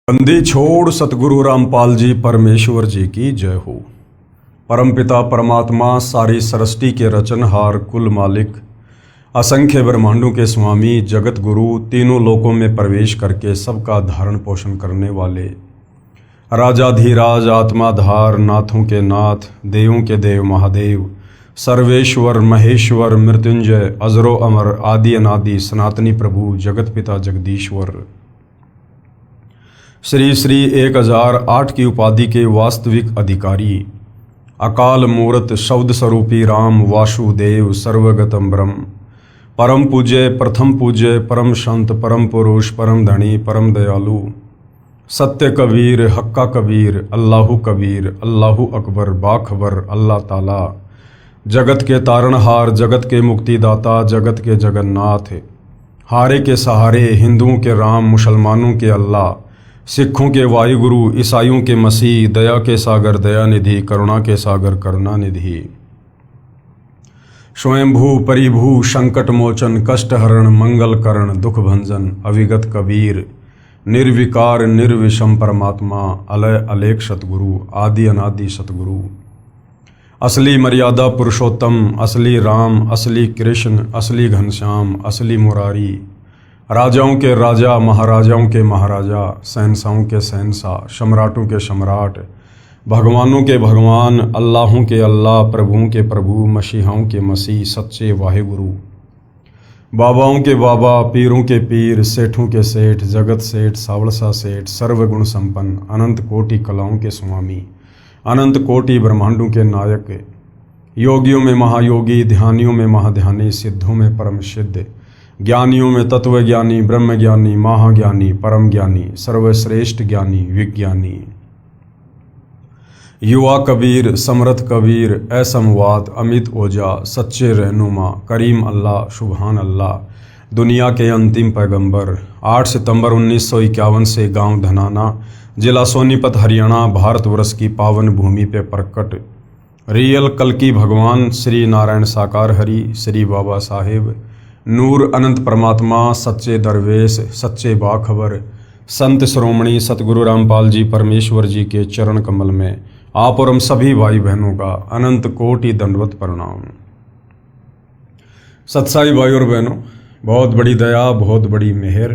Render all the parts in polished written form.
बंदी छोड़ सतगुरु रामपाल जी परमेश्वर जी की जय हो। परमपिता परमात्मा सारी सृष्टि के रचनहार कुल मालिक असंख्य ब्रह्मांडों के स्वामी जगत गुरु तीनों लोकों में प्रवेश करके सबका धारण पोषण करने वाले राजाधीराज आत्माधार नाथों के नाथ देवों के देव महादेव सर्वेश्वर महेश्वर मृत्युंजय अजरो अमर आदि अनादि सनातनी प्रभु जगत पिता जगदीश्वर श्री श्री 1008 की उपाधि के वास्तविक अधिकारी अकाल मूर्त शब्द स्वरूपी राम वासुदेव सर्वगतम ब्रह्म परम पूज्य प्रथम पूज्य परम संत परम पुरुष परम धनी परम दयालु सत्य कबीर हक्का कबीर अल्लाहु अकबर बाखबर अल्लाह ताला जगत के तारणहार जगत के मुक्तिदाता जगत के जगन्नाथ हारे के सहारे हिंदुओं के राम मुसलमानों के अल्लाह सिखों के वायुगुरु ईसाइयों के मसीह दया के सागर दया निधि करुणा के सागर करुणा निधि स्वयंभू परिभू संकट मोचन कष्ट हरण मंगल करण दुख भंजन अविगत कबीर निर्विकार निर्विषम परमात्मा अलय अलेख सतगुरु आदि अनादि सतगुरु असली मर्यादा पुरुषोत्तम असली राम असली कृष्ण असली घनश्याम असली मुरारी राजाओं के राजा महाराजाओं के महाराजा शहंशाहों के शहंशाह सम्राटों के सम्राट भगवानों के भगवान अल्लाहों के अल्लाह प्रभुओं के प्रभु मसीहाओं के मसीह सच्चे वाहेगुरु बाबाओं के बाबा पीरों के पीर सेठों के सेठ जगत सेठ सावड़सा सेठ सर्वगुण संपन्न अनंत कोटि कलाओं के स्वामी अनंत कोटि ब्रह्मांडों के नायक योगियों में महायोगी ध्यानियों में महाध्यानी सिद्धों में परम सिद्ध ज्ञानियों में तत्वज्ञानी ब्रह्मज्ञानी महाज्ञानी परम ज्ञानी सर्वश्रेष्ठ ज्ञानी विज्ञानी युवा कबीर समर्थ कबीर असमवाद अमित ओझा सच्चे रहनुमा करीम अल्लाह सुबहान अल्लाह दुनिया के अंतिम पैगंबर 8 सितंबर 1951 से गांव धनाना जिला सोनीपत हरियाणा भारतवर्ष की पावन भूमि पे प्रकट रियल कल्कि भगवान श्री नारायण साकार हरि श्री बाबा साहेब नूर अनंत परमात्मा सच्चे दरवेश सच्चे बाखबर संत श्रोमणी सतगुरु रामपाल जी परमेश्वर जी के चरण कमल में आप और हम सभी भाई बहनों का अनंत कोटि दंडवत प्रणाम। सत्साई भाई और बहनों, बहुत बड़ी दया बहुत बड़ी मेहर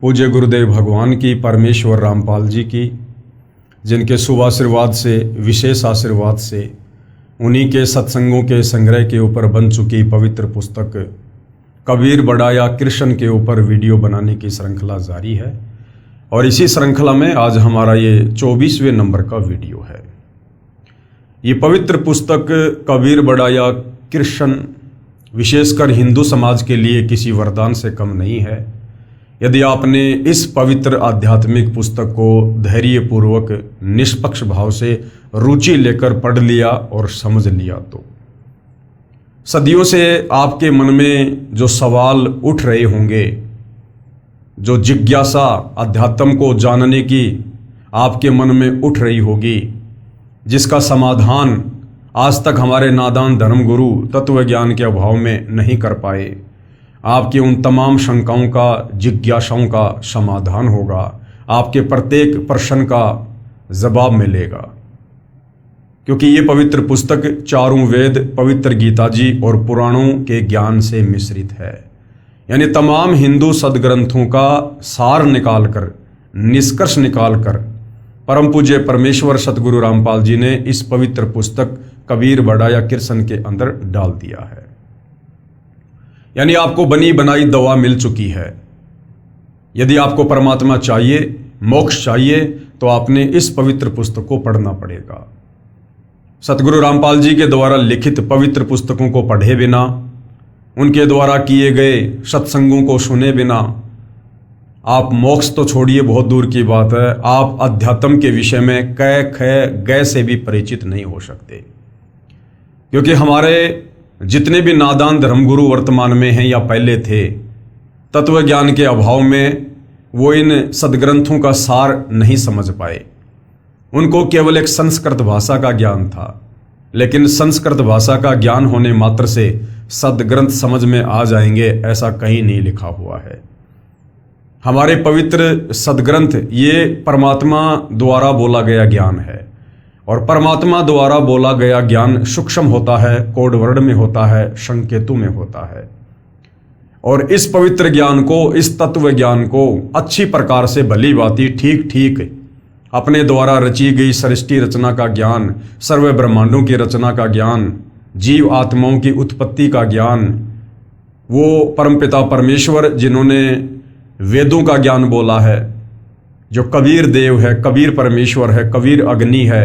पूज्य गुरुदेव भगवान की परमेश्वर रामपाल जी की, जिनके शुभ आशीर्वाद से विशेष आशीर्वाद से उन्हीं के सत्संगों के संग्रह के ऊपर बन चुकी पवित्र पुस्तक कबीर बढ़ाया कृष्ण के ऊपर वीडियो बनाने की श्रृंखला जारी है और इसी श्रृंखला में आज हमारा ये 24वें नंबर का वीडियो है। ये पवित्र पुस्तक कबीर बढ़ाया कृष्ण विशेषकर हिंदू समाज के लिए किसी वरदान से कम नहीं है। यदि आपने इस पवित्र आध्यात्मिक पुस्तक को धैर्यपूर्वक निष्पक्ष भाव से रुचि लेकर पढ़ लिया और समझ लिया तो सदियों से आपके मन में जो सवाल उठ रहे होंगे, जो जिज्ञासा अध्यात्म को जानने की आपके मन में उठ रही होगी, जिसका समाधान आज तक हमारे नादान धर्मगुरु तत्व ज्ञान के अभाव में नहीं कर पाए, आपकी उन तमाम शंकाओं का जिज्ञासाओं का समाधान होगा, आपके प्रत्येक प्रश्न का जवाब मिलेगा। क्योंकि ये पवित्र पुस्तक चारों वेद पवित्र गीता जी और पुराणों के ज्ञान से मिश्रित है, यानी तमाम हिंदू सदग्रंथों का सार निकालकर निष्कर्ष निकालकर परम पूज्य परमेश्वर सतगुरु रामपाल जी ने इस पवित्र पुस्तक कबीर बढ़ाया कृष्ण के अंदर डाल दिया है। यानी आपको बनी बनाई दवा मिल चुकी है। यदि आपको परमात्मा चाहिए, मोक्ष चाहिए, तो आपने इस पवित्र पुस्तक को पढ़ना पड़ेगा। सतगुरु रामपाल जी के द्वारा लिखित पवित्र पुस्तकों को पढ़े बिना, उनके द्वारा किए गए सत्संगों को सुने बिना आप मोक्ष तो छोड़िए, बहुत दूर की बात है, आप अध्यात्म के विषय में कै ख गै से भी परिचित नहीं हो सकते। क्योंकि हमारे जितने भी नादान धर्मगुरु वर्तमान में हैं या पहले थे, तत्व ज्ञान के अभाव में वो इन सदग्रंथों का सार नहीं समझ पाए। उनको केवल एक संस्कृत भाषा का ज्ञान था, लेकिन संस्कृत भाषा का ज्ञान होने मात्र से सदग्रंथ समझ में आ जाएंगे ऐसा कहीं नहीं लिखा हुआ है। हमारे पवित्र सदग्रंथ ये परमात्मा द्वारा बोला गया ज्ञान है, और परमात्मा द्वारा बोला गया ज्ञान सूक्ष्म होता है, कोड वर्ड में होता है, संकेतु में होता है। और इस पवित्र ज्ञान को, इस तत्व ज्ञान को अच्छी प्रकार से भली भांति ठीक ठीक अपने द्वारा रची गई सृष्टि रचना का ज्ञान, सर्व ब्रह्मांडों की रचना का ज्ञान, जीव आत्माओं की उत्पत्ति का ज्ञान, वो परमपिता परमेश्वर जिन्होंने वेदों का ज्ञान बोला है, जो कबीर देव है, कबीर परमेश्वर है, कबीर अग्नि है,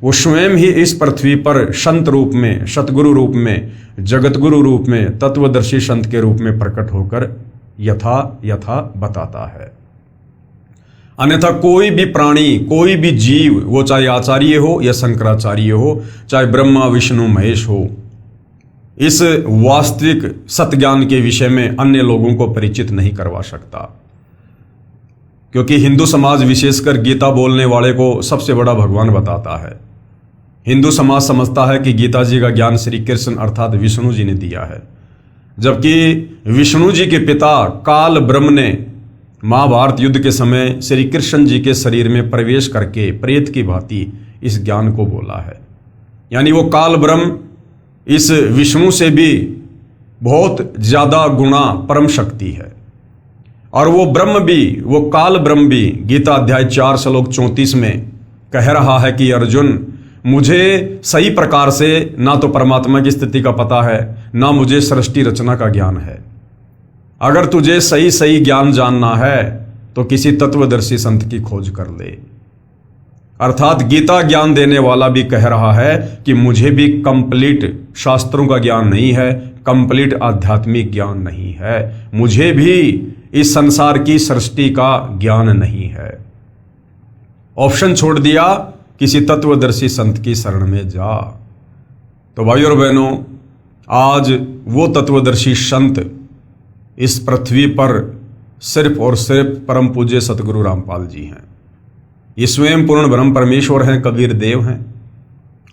वो स्वयं ही इस पृथ्वी पर संत रूप में, सतगुरु रूप में, जगतगुरु रूप में, तत्वदर्शी संत के रूप में प्रकट होकर यथा बताता है। अन्यथा कोई भी प्राणी, कोई भी जीव, वो चाहे आचार्य हो या शंकराचार्य हो, चाहे ब्रह्मा विष्णु महेश हो, इस वास्तविक सत्य ज्ञान के विषय में अन्य लोगों को परिचित नहीं करवा सकता। क्योंकि हिंदू समाज विशेषकर गीता बोलने वाले को सबसे बड़ा भगवान बताता है। हिंदू समाज समझता है कि गीता जी का ज्ञान श्री कृष्ण अर्थात विष्णु जी ने दिया है, जबकि विष्णु जी के पिता काल ब्रह्म ने महाभारत युद्ध के समय श्री कृष्ण जी के शरीर में प्रवेश करके प्रेत की भांति इस ज्ञान को बोला है। यानी वो काल ब्रह्म इस विष्णु से भी बहुत ज्यादा गुणा परम शक्ति है, और वो ब्रह्म भी, वो काल ब्रह्म भी गीता अध्याय 4 श्लोक 34 में कह रहा है कि अर्जुन, मुझे सही प्रकार से ना तो परमात्मा की स्थिति का पता है, ना मुझे सृष्टि रचना का ज्ञान है। अगर तुझे सही सही ज्ञान जानना है तो किसी तत्वदर्शी संत की खोज कर ले। अर्थात गीता ज्ञान देने वाला भी कह रहा है कि मुझे भी कंप्लीट शास्त्रों का ज्ञान नहीं है, कंप्लीट आध्यात्मिक ज्ञान नहीं है, मुझे भी इस संसार की सृष्टि का ज्ञान नहीं है। ऑप्शन छोड़ दिया, किसी तत्वदर्शी संत की शरण में जा। तो भाइयों और बहनों, आज वो तत्वदर्शी संत इस पृथ्वी पर सिर्फ और सिर्फ परम पूज्य सतगुरु रामपाल जी हैं। ये स्वयं पूर्ण ब्रह्म परमेश्वर हैं, कबीर देव हैं।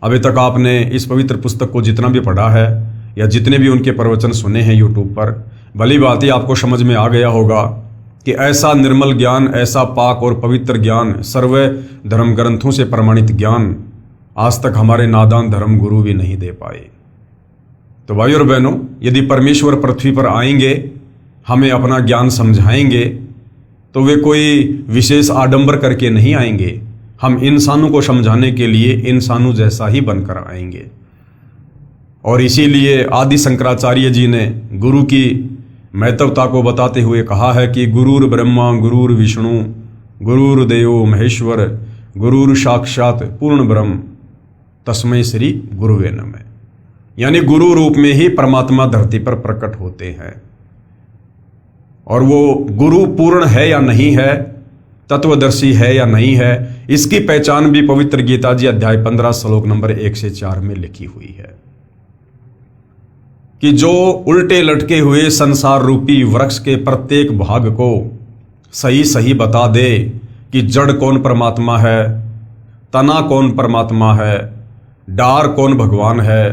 अभी तक आपने इस पवित्र पुस्तक को जितना भी पढ़ा है या जितने भी उनके प्रवचन सुने हैं यूट्यूब पर, भली भांति आपको समझ में आ गया होगा कि ऐसा निर्मल ज्ञान, ऐसा पाक और पवित्र ज्ञान, सर्व धर्म ग्रंथों से प्रमाणित ज्ञान आज तक हमारे नादान धर्म गुरु भी नहीं दे पाए। तो भाइयों और बहनों, यदि परमेश्वर पृथ्वी पर आएंगे, हमें अपना ज्ञान समझाएंगे, तो वे कोई विशेष आडंबर करके नहीं आएंगे। हम इंसानों को समझाने के लिए इंसानों जैसा ही बनकर आएंगे। और इसीलिए आदि शंकराचार्य जी ने गुरु की महत्वता को बताते हुए कहा है कि गुरुर ब्रह्मा गुरुर विष्णु गुरुर्देवो महेश्वर गुरुर साक्षात पूर्ण ब्रह्म तस्मै श्री गुरुवे नमः। यानी गुरु रूप में ही परमात्मा धरती पर प्रकट होते हैं। और वो गुरु पूर्ण है या नहीं है, तत्वदर्शी है या नहीं है, इसकी पहचान भी पवित्र गीता जी अध्याय 15 श्लोक नंबर 1 से 4 में लिखी हुई है कि जो उल्टे लटके हुए संसार रूपी वृक्ष के प्रत्येक भाग को सही सही बता दे कि जड़ कौन परमात्मा है, तना कौन परमात्मा है, डार कौन भगवान है,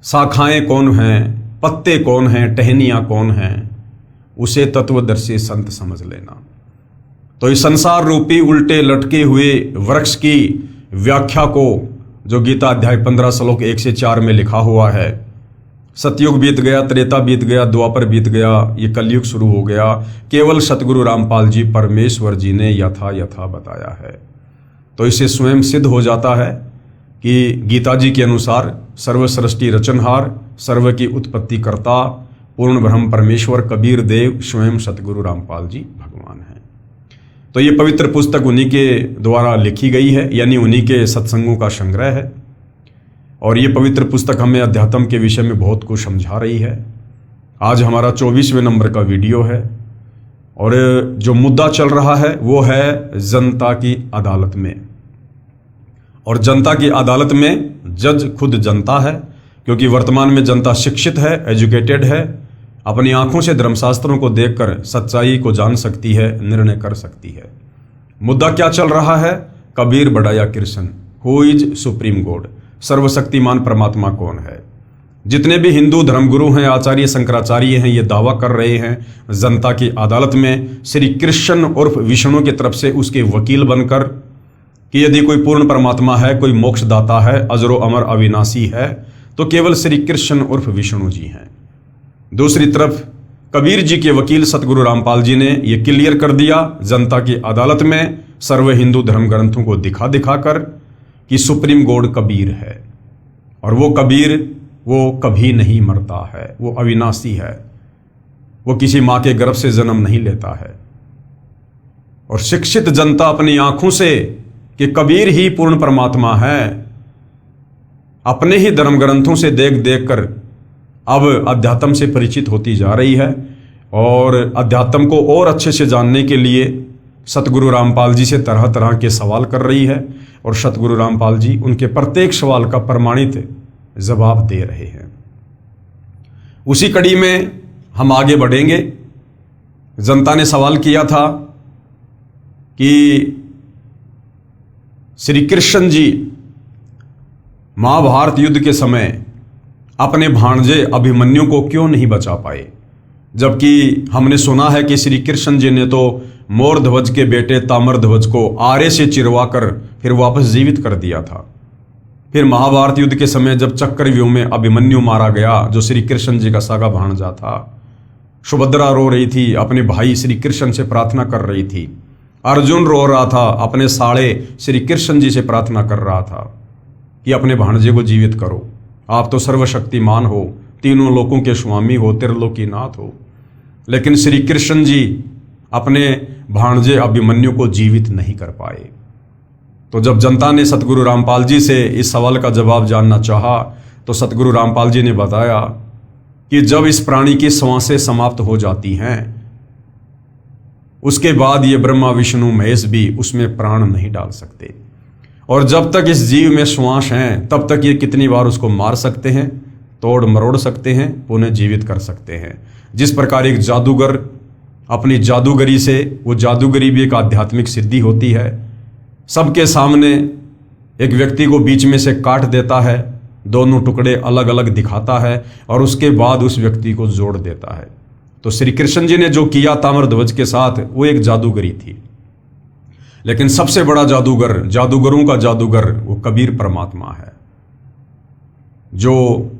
शाखाएं कौन हैं, पत्ते कौन हैं, टहनियां कौन हैं, उसे तत्वदर्शी संत समझ लेना। तो इस संसार रूपी उल्टे लटके हुए वृक्ष की व्याख्या को जो गीता अध्याय 15 श्लोक 1 से 4 में लिखा हुआ है, सतयुग बीत गया, त्रेता बीत गया, द्वापर बीत गया, ये कलयुग शुरू हो गया, केवल सतगुरु रामपाल जी परमेश्वर जी ने यथा बताया है। तो इससे स्वयं सिद्ध हो जाता है कि गीता जी के अनुसार सर्व सृष्टि रचनहार, सर्व की उत्पत्ति करता पूर्ण ब्रह्म परमेश्वर कबीर देव स्वयं सतगुरु रामपाल जी भगवान हैं। तो ये पवित्र पुस्तक उन्हीं के द्वारा लिखी गई है, यानी उन्हीं के सत्संगों का संग्रह है। और ये पवित्र पुस्तक हमें अध्यात्म के विषय में बहुत कुछ समझा रही है। आज हमारा 24वें नंबर का वीडियो है और जो मुद्दा चल रहा है वो है जनता की अदालत में। और जनता की अदालत में जज खुद जनता है, क्योंकि वर्तमान में जनता शिक्षित है, एजुकेटेड है, अपनी आंखों से धर्मशास्त्रों को देखकर सच्चाई को जान सकती है, निर्णय कर सकती है। मुद्दा क्या चल रहा है? कबीर बढ़ाया Krishna, who is supreme God, सर्वशक्तिमान परमात्मा कौन है। जितने भी हिंदू धर्मगुरु हैं, आचार्य शंकराचार्य हैं, ये दावा कर रहे हैं जनता की अदालत में श्री कृष्ण उर्फ विष्णु की तरफ से उसके वकील बनकर कि यदि कोई पूर्ण परमात्मा है, कोई मोक्षदाता है, अजरो अमर अविनाशी है, तो केवल श्री कृष्ण उर्फ विष्णु जी हैं। दूसरी तरफ कबीर जी के वकील सतगुरु रामपाल जी ने यह क्लियर कर दिया जनता की अदालत में सर्व हिंदू धर्म ग्रंथों को दिखा दिखाकर कि सुप्रीम गॉड कबीर है, और वो कबीर वो कभी नहीं मरता है, वो अविनाशी है, वो किसी मां के गर्भ से जन्म नहीं लेता है। और शिक्षित जनता अपनी आंखों से कि कबीर ही पूर्ण परमात्मा है, अपने ही धर्म ग्रंथों से देख देख कर अब अध्यात्म से परिचित होती जा रही है, और अध्यात्म को और अच्छे से जानने के लिए सतगुरु रामपाल जी से तरह तरह के सवाल कर रही है, और सतगुरु रामपाल जी उनके प्रत्येक सवाल का प्रमाणित जवाब दे रहे हैं। उसी कड़ी में हम आगे बढ़ेंगे। जनता ने सवाल किया था कि श्री कृष्ण जी महाभारत युद्ध के समय अपने भांजे अभिमन्यु को क्यों नहीं बचा पाए, जबकि हमने सुना है कि श्री कृष्ण जी ने तो मोरध्वज के बेटे ताम्रध्वज को आरे से चिरवाकर फिर वापस जीवित कर दिया था। फिर महाभारत युद्ध के समय जब चक्रव्यूह में अभिमन्यु मारा गया, जो श्री कृष्ण जी का सगा भांजा था, सुभद्रा रो रही थी, अपने भाई श्री कृष्ण से प्रार्थना कर रही थी, अर्जुन रो रहा था, अपने साले श्री कृष्ण जी से प्रार्थना कर रहा था कि अपने भांजे को जीवित करो, आप तो सर्वशक्तिमान हो, तीनों लोकों के स्वामी हो, त्रिलोकीनाथ हो। लेकिन श्री कृष्ण जी अपने भांजे अभिमन्यु को जीवित नहीं कर पाए। तो जब जनता ने सतगुरु रामपाल जी से इस सवाल का जवाब जानना चाहा, तो सतगुरु रामपाल जी ने बताया कि जब इस प्राणी की श्वासें समाप्त हो जाती हैं, उसके बाद ये ब्रह्मा विष्णु महेश भी उसमें प्राण नहीं डाल सकते, और जब तक इस जीव में श्वास हैं तब तक ये कितनी बार उसको मार सकते हैं, तोड़ मरोड़ सकते हैं, पुनः जीवित कर सकते हैं। जिस प्रकार एक जादूगर अपनी जादूगरी से, वो जादूगरी भी एक आध्यात्मिक सिद्धि होती है, सबके सामने एक व्यक्ति को बीच में से काट देता है, दोनों टुकड़े अलग अलग दिखाता है, और उसके बाद उस व्यक्ति को जोड़ देता है। तो श्री कृष्ण जी ने जो किया ताम्रध्वज के साथ, वो एक जादूगरी थी। लेकिन सबसे बड़ा जादूगर, जादूगरों का जादूगर, वो कबीर परमात्मा है, जो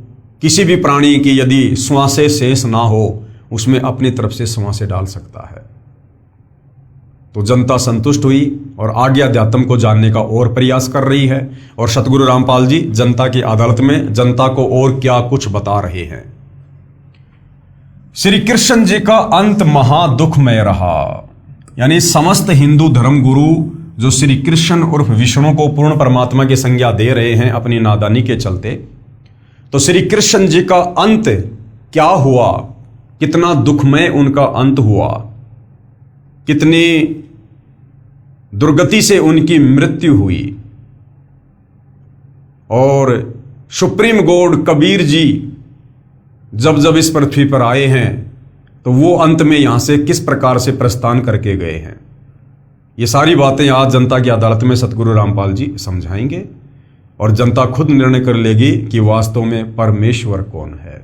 किसी भी प्राणी की यदि श्वासें शेष ना हो, उसमें अपनी तरफ से श्वासें डाल सकता है। तो जनता संतुष्ट हुई और आगे अध्यात्म को जानने का और प्रयास कर रही है, और सतगुरु रामपाल जी जनता की अदालत में जनता को और क्या कुछ बता रहे हैं। श्री कृष्ण जी का अंत महादुखमय रहा, यानी समस्त हिंदू धर्मगुरु जो श्री कृष्ण उर्फ विष्णु को पूर्ण परमात्मा की संज्ञा दे रहे हैं अपनी नादानी के चलते, तो श्री कृष्ण जी का अंत क्या हुआ, कितना दुखमय उनका अंत हुआ, कितनी दुर्गति से उनकी मृत्यु हुई, और सुप्रीम गॉड कबीर जी जब जब इस पृथ्वी पर आए हैं तो वो अंत में यहां से किस प्रकार से प्रस्थान करके गए हैं, ये सारी बातें आज जनता की अदालत में सतगुरु रामपाल जी समझाएंगे, और जनता खुद निर्णय कर लेगी कि वास्तव में परमेश्वर कौन है।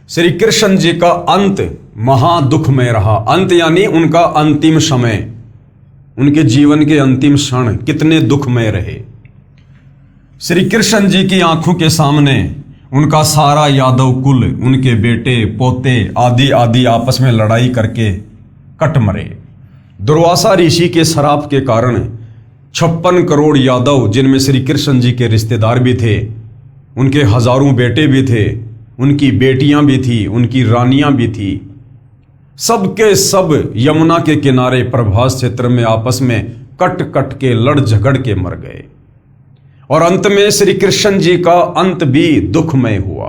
श्री कृष्ण जी का अंत महादुखमय रहा। अंत यानी उनका अंतिम समय, उनके जीवन के अंतिम क्षण कितने दुखमय रहे। श्री कृष्ण जी की आंखों के सामने उनका सारा यादव कुल, उनके बेटे पोते आदि आदि आपस में लड़ाई करके कट मरे। दुर्वासा ऋषि के श्राप के कारण 56 करोड़ यादव, जिनमें श्री कृष्ण जी के रिश्तेदार भी थे, उनके हजारों बेटे भी थे, उनकी बेटियां भी थी, उनकी रानियां भी थी, सबके सब यमुना के किनारे प्रभास क्षेत्र में आपस में कट कट के लड़ झगड़ के मर गए, और अंत में श्री कृष्ण जी का अंत भी दुखमय हुआ।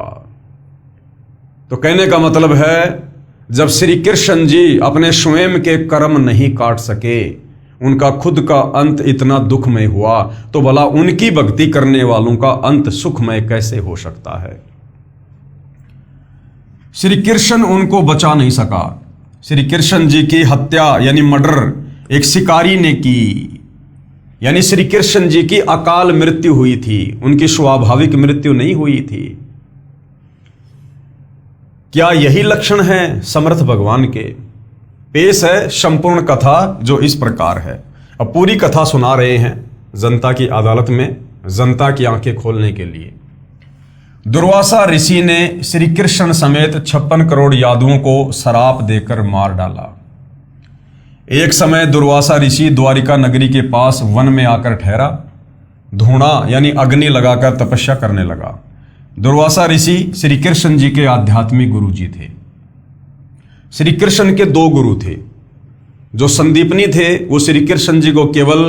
तो कहने का मतलब है, जब श्री कृष्ण जी अपने स्वयं के कर्म नहीं काट सके, उनका खुद का अंत इतना दुखमय हुआ, तो भला उनकी भक्ति करने वालों का अंत सुखमय कैसे हो सकता है। श्री कृष्ण उनको बचा नहीं सका। श्री कृष्ण जी की हत्या यानी मर्डर एक शिकारी ने की, यानी श्री कृष्ण जी की अकाल मृत्यु हुई थी, उनकी स्वाभाविक मृत्यु नहीं हुई थी। क्या यही लक्षण है समर्थ भगवान के? पेश है संपूर्ण कथा जो इस प्रकार है। अब पूरी कथा सुना रहे हैं जनता की अदालत में, जनता की आंखें खोलने के लिए। दुर्वासा ऋषि ने श्री कृष्ण समेत 56 करोड़ यादवों को श्राप देकर मार डाला। एक समय दुर्वासा ऋषि द्वारिका नगरी के पास वन में आकर ठहरा, धूणा यानी अग्नि लगाकर तपस्या करने लगा। दुर्वासा ऋषि श्री कृष्ण जी के आध्यात्मिक गुरु जी थे। श्री कृष्ण के 2 गुरु थे। जो संदीपनी थे वो श्री कृष्ण जी को केवल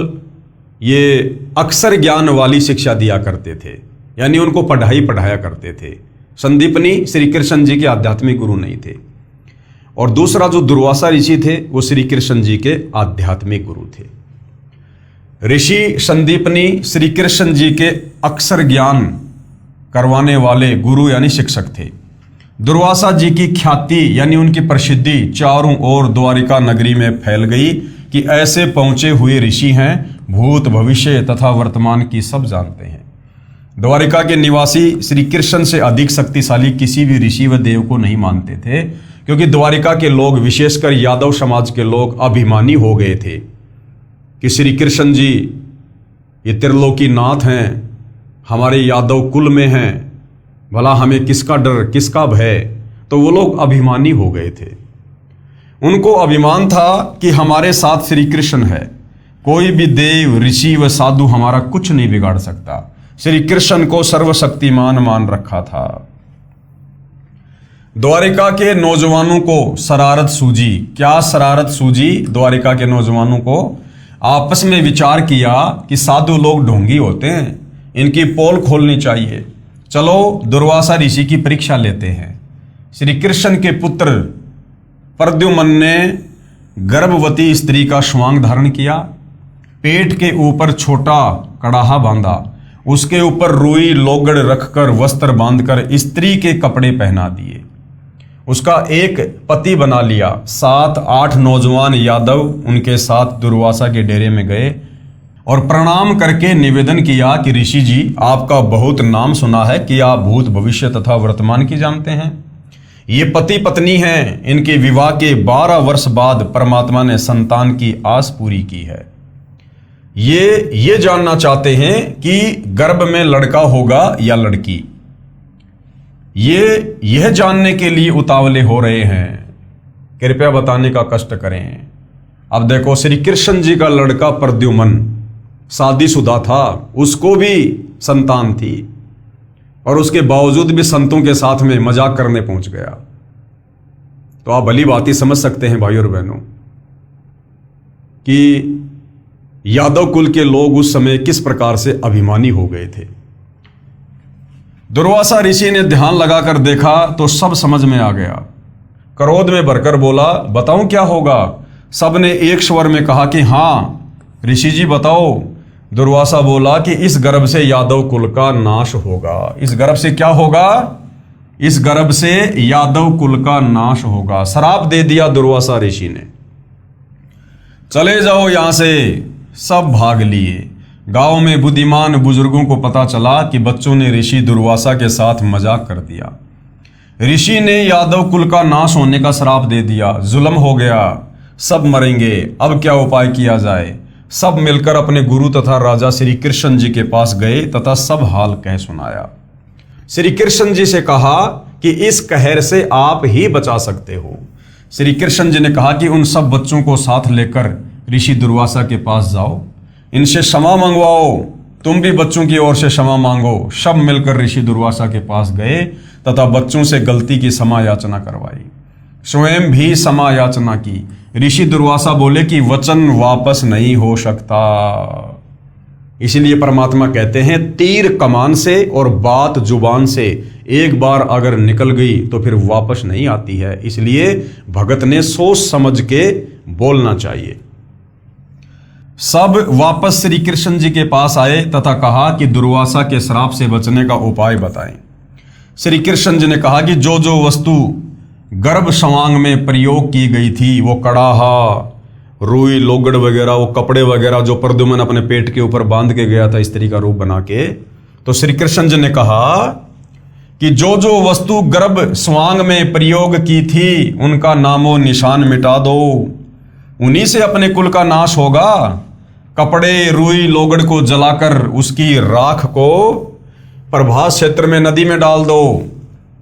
ये अक्षर ज्ञान वाली शिक्षा दिया करते थे, यानी उनको पढ़ाया करते थे। संदीपनी श्री कृष्ण जी के आध्यात्मिक गुरु नहीं थे। और दूसरा जो दुर्वासा ऋषि थे वो श्री कृष्ण जी के आध्यात्मिक गुरु थे। ऋषि संदीपनी श्री कृष्ण जी के अक्षर ज्ञान करवाने वाले गुरु यानी शिक्षक थे। दुर्वासा जी की ख्याति यानी उनकी प्रसिद्धि चारों ओर द्वारिका नगरी में फैल गई कि ऐसे पहुंचे हुए ऋषि हैं, भूत भविष्य तथा वर्तमान की सब जानते हैं। द्वारिका के निवासी श्री कृष्ण से अधिक शक्तिशाली किसी भी ऋषि व देव को नहीं मानते थे, क्योंकि द्वारिका के लोग, विशेषकर यादव समाज के लोग, अभिमानी हो गए थे कि श्री कृष्ण जी ये त्रिलोकी नाथ हैं, हमारे यादव कुल में हैं, भला हमें किसका डर किसका भय। तो वो लोग अभिमानी हो गए थे। उनको अभिमान था कि हमारे साथ श्री कृष्ण है, कोई भी देव ऋषि व साधु हमारा कुछ नहीं बिगाड़ सकता। श्री कृष्ण को सर्वशक्तिमान मान रखा था। द्वारिका के नौजवानों को शरारत सूझी। क्या शरारत सूझी? द्वारिका के नौजवानों को आपस में विचार किया कि साधु लोग ढोंगी होते हैं, इनकी पोल खोलनी चाहिए। चलो दुर्वासा ऋषि की परीक्षा लेते हैं। श्री कृष्ण के पुत्र प्रद्युम्न ने गर्भवती स्त्री का श्वांग धारण किया, पेट के ऊपर छोटा कड़ाहा बांधा, उसके ऊपर रुई लोगड़ रखकर वस्त्र बांधकर स्त्री के कपड़े पहना दिए, उसका एक पति बना लिया। 7-8 नौजवान यादव उनके साथ दुर्वासा के डेरे में गए और प्रणाम करके निवेदन किया कि ऋषि जी, आपका बहुत नाम सुना है कि आप भूत भविष्य तथा वर्तमान की जानते हैं। ये पति पत्नी हैं, इनके विवाह के 12 वर्ष बाद परमात्मा ने संतान की आस पूरी की है। ये जानना चाहते हैं कि गर्भ में लड़का होगा या लड़की। यह जानने के लिए उतावले हो रहे हैं, कृपया बताने का कष्ट करें। अब देखो, श्री कृष्ण जी का लड़का प्रद्युम्न शादीशुदा था, उसको भी संतान थी, और उसके बावजूद भी संतों के साथ में मजाक करने पहुंच गया। तो आप भली बात ही समझ सकते हैं भाइयों और बहनों कि यादव कुल के लोग उस समय किस प्रकार से अभिमानी हो गए थे। दुर्वासा ऋषि ने ध्यान लगाकर देखा तो सब समझ में आ गया। क्रोध में भरकर बोला, बताऊं क्या होगा? सबने एक स्वर में कहा कि हाँ ऋषि जी बताओ। दुर्वासा बोला कि इस गर्भ से यादव कुल का नाश होगा। इस गर्भ से क्या होगा? इस गर्भ से यादव कुल का नाश होगा। श्राप दे दिया दुर्वासा ऋषि ने। चले जाओ यहां से। सब भाग लिए। गांव में बुद्धिमान बुजुर्गों को पता चला कि बच्चों ने ऋषि दुर्वासा के साथ मजाक कर दिया। ऋषि ने यादव कुल का नाश होने का श्राप दे दिया। जुल्म हो गया, सब मरेंगे। अब क्या उपाय किया जाए? सब मिलकर अपने गुरु तथा राजा श्री कृष्ण जी के पास गए तथा सब हाल कह सुनाया। श्री कृष्ण जी से कहा कि इस कहर से आप ही बचा सकते हो। श्री कृष्ण जी ने कहा कि उन सब बच्चों को साथ लेकर ऋषि दुर्वासा के पास जाओ, इनसे क्षमा मंगवाओ, तुम भी बच्चों की ओर से क्षमा मांगो। सब मिलकर ऋषि दुर्वासा के पास गए तथा बच्चों से गलती की क्षमा याचना करवाई, स्वयं भी क्षमा याचना की। ऋषि दुर्वासा बोले कि वचन वापस नहीं हो सकता। इसीलिए परमात्मा कहते हैं तीर कमान से और बात जुबान से एक बार अगर निकल गई तो फिर वापस नहीं आती है। इसलिए भगत ने सोच समझ के बोलना चाहिए। सब वापस श्री कृष्ण जी के पास आए तथा कहा कि दुर्वासा के श्राप से बचने का उपाय बताएं। श्री कृष्ण जी ने कहा कि जो जो वस्तु गर्भ संवांग में प्रयोग की गई थी, वो कड़ाहा, रुई लोगड़ वगैरह, वो कपड़े वगैरह जो प्रद्युम्न अपने पेट के ऊपर बांध के गया था स्त्री का रूप बना के, तो श्री कृष्ण जी ने कहा कि जो जो वस्तु गर्भ स्वांग में प्रयोग की थी उनका नामो निशान मिटा दो, उन्हीं से अपने कुल का नाश होगा। कपड़े रुई लोगड़ को जलाकर उसकी राख को प्रभास क्षेत्र में नदी में डाल दो,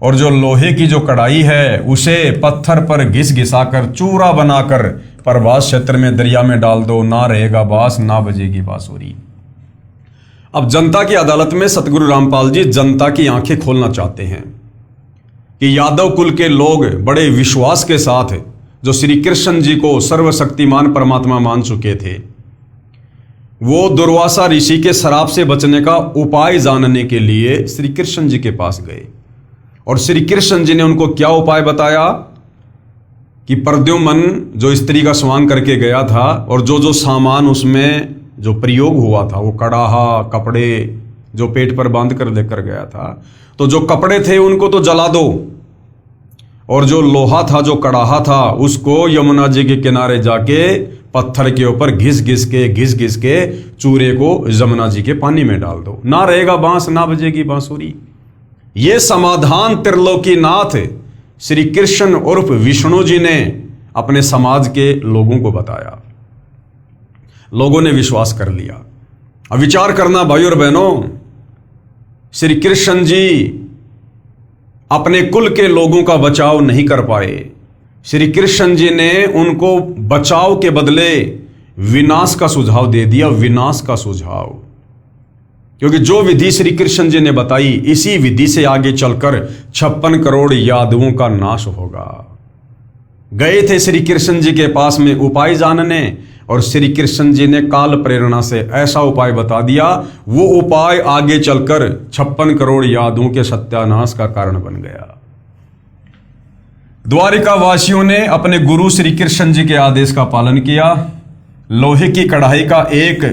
और जो लोहे की जो कढ़ाई है उसे पत्थर पर घिस घिसाकर चूरा बनाकर प्रभास क्षेत्र में दरिया में डाल दो, ना रहेगा बांस ना बजेगी बांसुरी। अब जनता की अदालत में सतगुरु रामपाल जी जनता की आंखें खोलना चाहते हैं कि यादव कुल के लोग बड़े विश्वास के साथ जो श्री कृष्ण जी को सर्वशक्तिमान परमात्मा मान चुके थे, वो दुर्वासा ऋषि के श्राप से बचने का उपाय जानने के लिए श्री कृष्ण जी के पास गए। और श्री कृष्ण जी ने उनको क्या उपाय बताया कि प्रद्युम्न जो स्त्री का स्वांग करके गया था और जो जो सामान उसमें जो प्रयोग हुआ था, वो कड़ाहा कपड़े जो पेट पर बांध कर लेकर गया था, तो जो कपड़े थे उनको तो जला दो, और जो लोहा था जो कड़ाहा था उसको यमुना जी के किनारे जाके पत्थर के ऊपर घिस घिस के चूरे को यमुना जी के पानी में डाल दो, ना रहेगा बांस ना बजेगी बांसुरी। ये समाधान त्रिलोकीनाथ श्री कृष्ण उर्फ विष्णु जी ने अपने समाज के लोगों को बताया। लोगों ने विश्वास कर लिया। अब विचार करना भाई और बहनों, श्री कृष्ण जी अपने कुल के लोगों का बचाव नहीं कर पाए। श्री कृष्ण जी ने उनको बचाव के बदले विनाश का सुझाव दे दिया, विनाश का सुझाव। क्योंकि जो विधि श्री कृष्ण जी ने बताई, इसी विधि से आगे चलकर 56 करोड़ यादवों का नाश होगा। गए थे श्री कृष्ण जी के पास में उपाय जानने, और श्री कृष्ण जी ने काल प्रेरणा से ऐसा उपाय बता दिया, वो उपाय आगे चलकर 56 करोड़ यादवों के सत्यानाश का कारण बन गया। द्वारिका वासियों ने अपने गुरु श्री कृष्ण जी के आदेश का पालन किया। लोहे की कढ़ाई का एक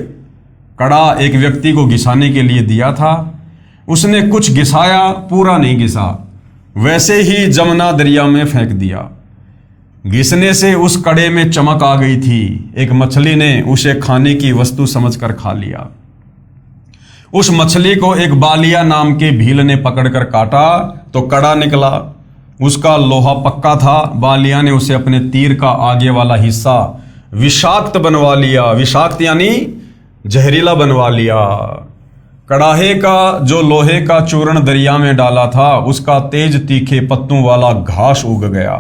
कड़ा एक व्यक्ति को घिसाने के लिए दिया था, उसने कुछ घिसाया, पूरा नहीं घिसा, वैसे ही जमुना दरिया में फेंक दिया। घिसने से उस कड़े में चमक आ गई थी। एक मछली ने उसे खाने की वस्तु समझकर खा लिया। उस मछली को एक बालिया नाम के भील ने पकड़कर काटा तो कड़ा निकला। उसका लोहा पक्का था। बालिया ने उसे अपने तीर का आगे वाला हिस्सा विषाक्त बनवा लिया। विषाक्त यानी जहरीला बनवा लिया। कड़ाहे का जो लोहे का चूर्ण दरिया में डाला था, उसका तेज तीखे पत्तों वाला घास उग गया।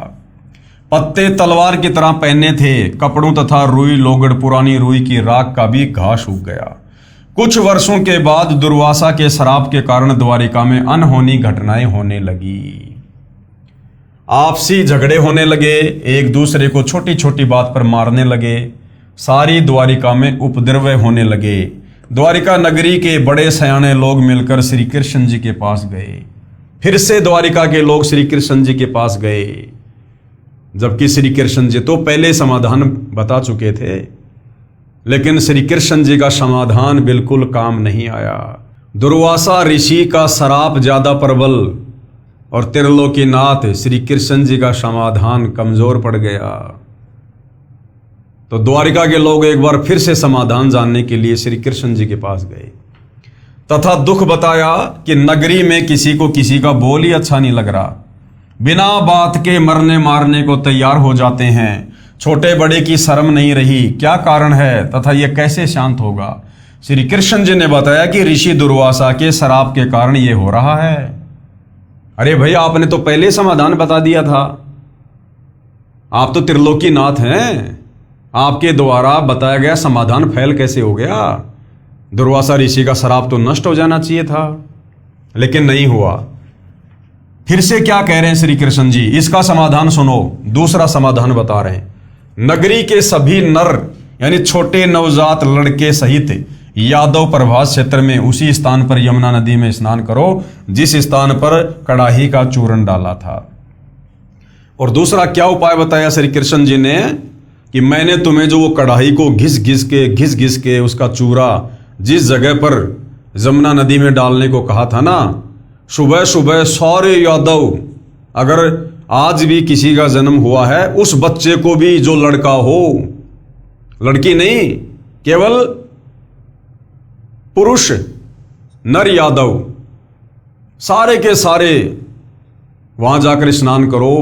पत्ते तलवार की तरह पहने थे। कपड़ों तथा रुई लोगड़ पुरानी रुई की राख का भी घास उग गया। कुछ वर्षों के बाद दुर्वासा के श्राप के कारण द्वारिका में अनहोनी घटनाएं होने लगी। आपसी झगड़े होने लगे, एक दूसरे को छोटी छोटी बात पर मारने लगे। सारी द्वारिका में उपद्रव होने लगे। द्वारिका नगरी के बड़े सयाने लोग मिलकर श्री कृष्ण जी के पास गए। फिर से द्वारिका के लोग श्री कृष्ण जी के पास गए, जबकि श्री कृष्ण जी तो पहले समाधान बता चुके थे, लेकिन श्री कृष्ण जी का समाधान बिल्कुल काम नहीं आया। दुर्वासा ऋषि का श्राप ज्यादा प्रबल और त्रिलोकीनाथ श्री कृष्ण जी का समाधान कमजोर पड़ गया। तो द्वारिका के लोग एक बार फिर से समाधान जानने के लिए श्री कृष्ण जी के पास गए तथा दुख बताया कि नगरी में किसी को किसी का बोल ही अच्छा नहीं लग रहा। बिना बात के मरने मारने को तैयार हो जाते हैं। छोटे बड़े की शर्म नहीं रही। क्या कारण है तथा यह कैसे शांत होगा? श्री कृष्ण जी ने बताया कि ऋषि दुर्वासा के श्राप के कारण यह हो रहा है। अरे भैया, आपने तो पहले समाधान बता दिया था। आप तो त्रिलोकीनाथ हैं, आपके द्वारा बताया गया समाधान फैल कैसे हो गया? दुर्वासा ऋषि का श्राप तो नष्ट हो जाना चाहिए था, लेकिन नहीं हुआ। फिर से क्या कह रहे हैं श्री कृष्ण जी, इसका समाधान सुनो। दूसरा समाधान बता रहे हैं, नगरी के सभी नर यानी छोटे नवजात लड़के सहित यादव प्रभास क्षेत्र में उसी स्थान पर यमुना नदी में स्नान करो जिस स्थान पर कड़ाही का चूर्ण डाला था। और दूसरा क्या उपाय बताया श्री कृष्ण जी ने कि मैंने तुम्हें जो वो कड़ाही को घिस घिस के उसका चूरा जिस जगह पर यमुना नदी में डालने को कहा था ना, सुबह सुबह सारे यादव, अगर आज भी किसी का जन्म हुआ है, उस बच्चे को भी जो लड़का हो, लड़की नहीं, केवल पुरुष नर यादव, सारे के सारे वहां जाकर स्नान करो,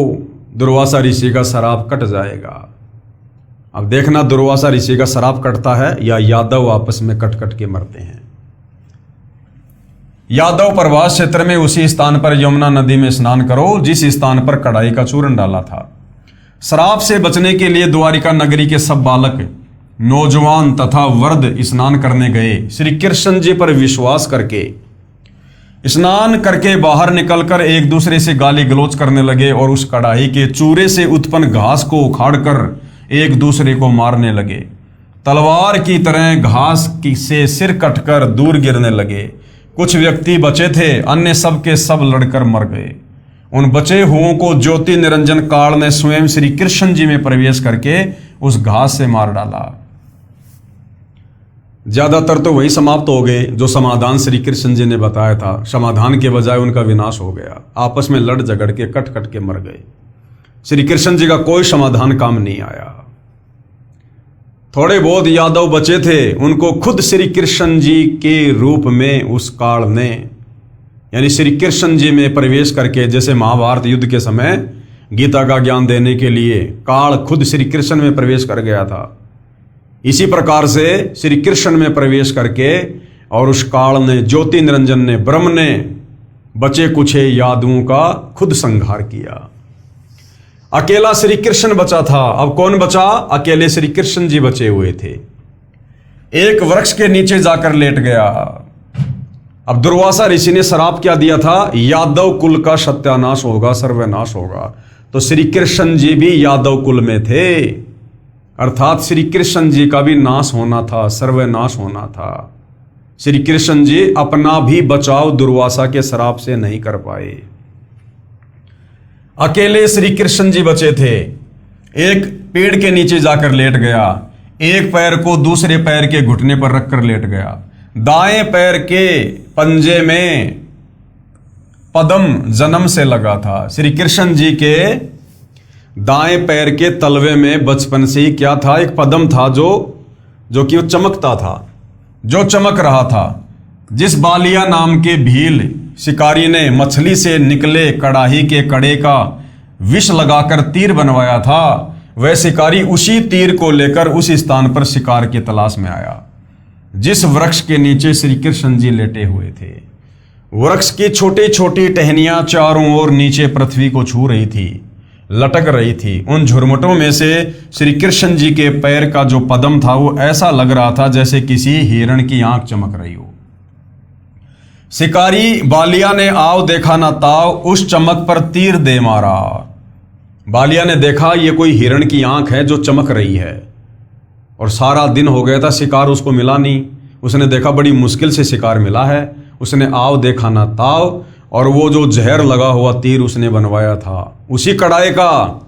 दुर्वासा ऋषि का शराब कट जाएगा। अब देखना दुर्वासा ऋषि का शराब कटता है या यादव आपस में कट कट के मरते हैं। यादव प्रभास क्षेत्र में उसी स्थान पर यमुना नदी में स्नान करो जिस स्थान पर कड़ाई का चूर्ण डाला था। शराब से बचने के लिए द्वारिका नगरी के सब बालक, नौजवान तथा वृद्ध स्नान करने गए। श्री कृष्ण जी पर विश्वास करके स्नान करके बाहर निकलकर एक दूसरे से गाली गलौज करने लगे और उस कड़ाही के चूरे से उत्पन्न घास को उखाड़कर एक दूसरे को मारने लगे। तलवार की तरह घास से सिर कटकर दूर गिरने लगे। कुछ व्यक्ति बचे थे, अन्य सब के सब लड़कर मर गए। उन बचे हुओं को ज्योति निरंजन काल ने स्वयं श्री कृष्ण जी में प्रवेश करके उस घास से मार डाला। ज्यादातर तो वही समाप्त हो गए जो समाधान श्री कृष्ण जी ने बताया था। समाधान के बजाय उनका विनाश हो गया। आपस में लड़ झगड़ के कट कट के मर गए। श्री कृष्ण जी का कोई समाधान काम नहीं आया। थोड़े बहुत यादव बचे थे, उनको खुद श्री कृष्ण जी के रूप में उस काल ने, यानी श्री कृष्ण जी में प्रवेश करके, जैसे महाभारत युद्ध के समय गीता का ज्ञान देने के लिए काल खुद श्री कृष्ण में प्रवेश कर गया था, इसी प्रकार से श्री कृष्ण में प्रवेश करके और उस काल ने, ज्योति निरंजन ने, ब्रह्म ने बचे कुछे यादवों का खुद संहार किया। अकेला श्री कृष्ण बचा था। अब कौन बचा? अकेले श्री कृष्ण जी बचे हुए थे। एक वृक्ष के नीचे जाकर लेट गया। अब दुर्वासा ऋषि ने श्राप क्या दिया था? यादव कुल का सत्यानाश होगा, सर्वनाश होगा। तो श्री कृष्ण जी भी यादव कुल में थे, अर्थात श्री कृष्ण जी का भी नाश होना था, सर्वनाश होना था। श्री कृष्ण जी अपना भी बचाव दुर्वासा के श्राप से नहीं कर पाए। अकेले श्री कृष्ण जी बचे थे। एक पेड़ के नीचे जाकर लेट गया, एक पैर को दूसरे पैर के घुटने पर रखकर लेट गया। दाएं पैर के पंजे में पद्म जन्म से लगा था। श्री कृष्ण जी के दाएं पैर के तलवे में बचपन से ही क्या था? एक पद्म था जो कि वो चमकता था, जो चमक रहा था। जिस बालिया नाम के भील शिकारी ने मछली से निकले कड़ाही के कड़े का विष लगाकर तीर बनवाया था, वह शिकारी उसी तीर को लेकर उस स्थान पर शिकार की तलाश में आया जिस वृक्ष के नीचे श्री कृष्ण जी लेटे हुए थे। वृक्ष की छोटी छोटी टहनियां चारों ओर नीचे पृथ्वी को छू रही थी, लटक रही थी। उन झुरमुटों में से श्री कृष्ण जी के पैर का जो पद्म था वो ऐसा लग रहा था जैसे किसी हिरण की आंख चमक रही हो। शिकारी बालिया ने आओ देखा ना ताव, उस चमक पर तीर दे मारा। बालिया ने देखा ये कोई हिरण की आंख है जो चमक रही है, और सारा दिन हो गया था, शिकार उसको मिला नहीं। उसने देखा बड़ी मुश्किल से शिकार मिला है। उसने आओ देखा ना ताव, और वो जो जहर लगा हुआ तीर उसने बनवाया था उसी कड़ाई का,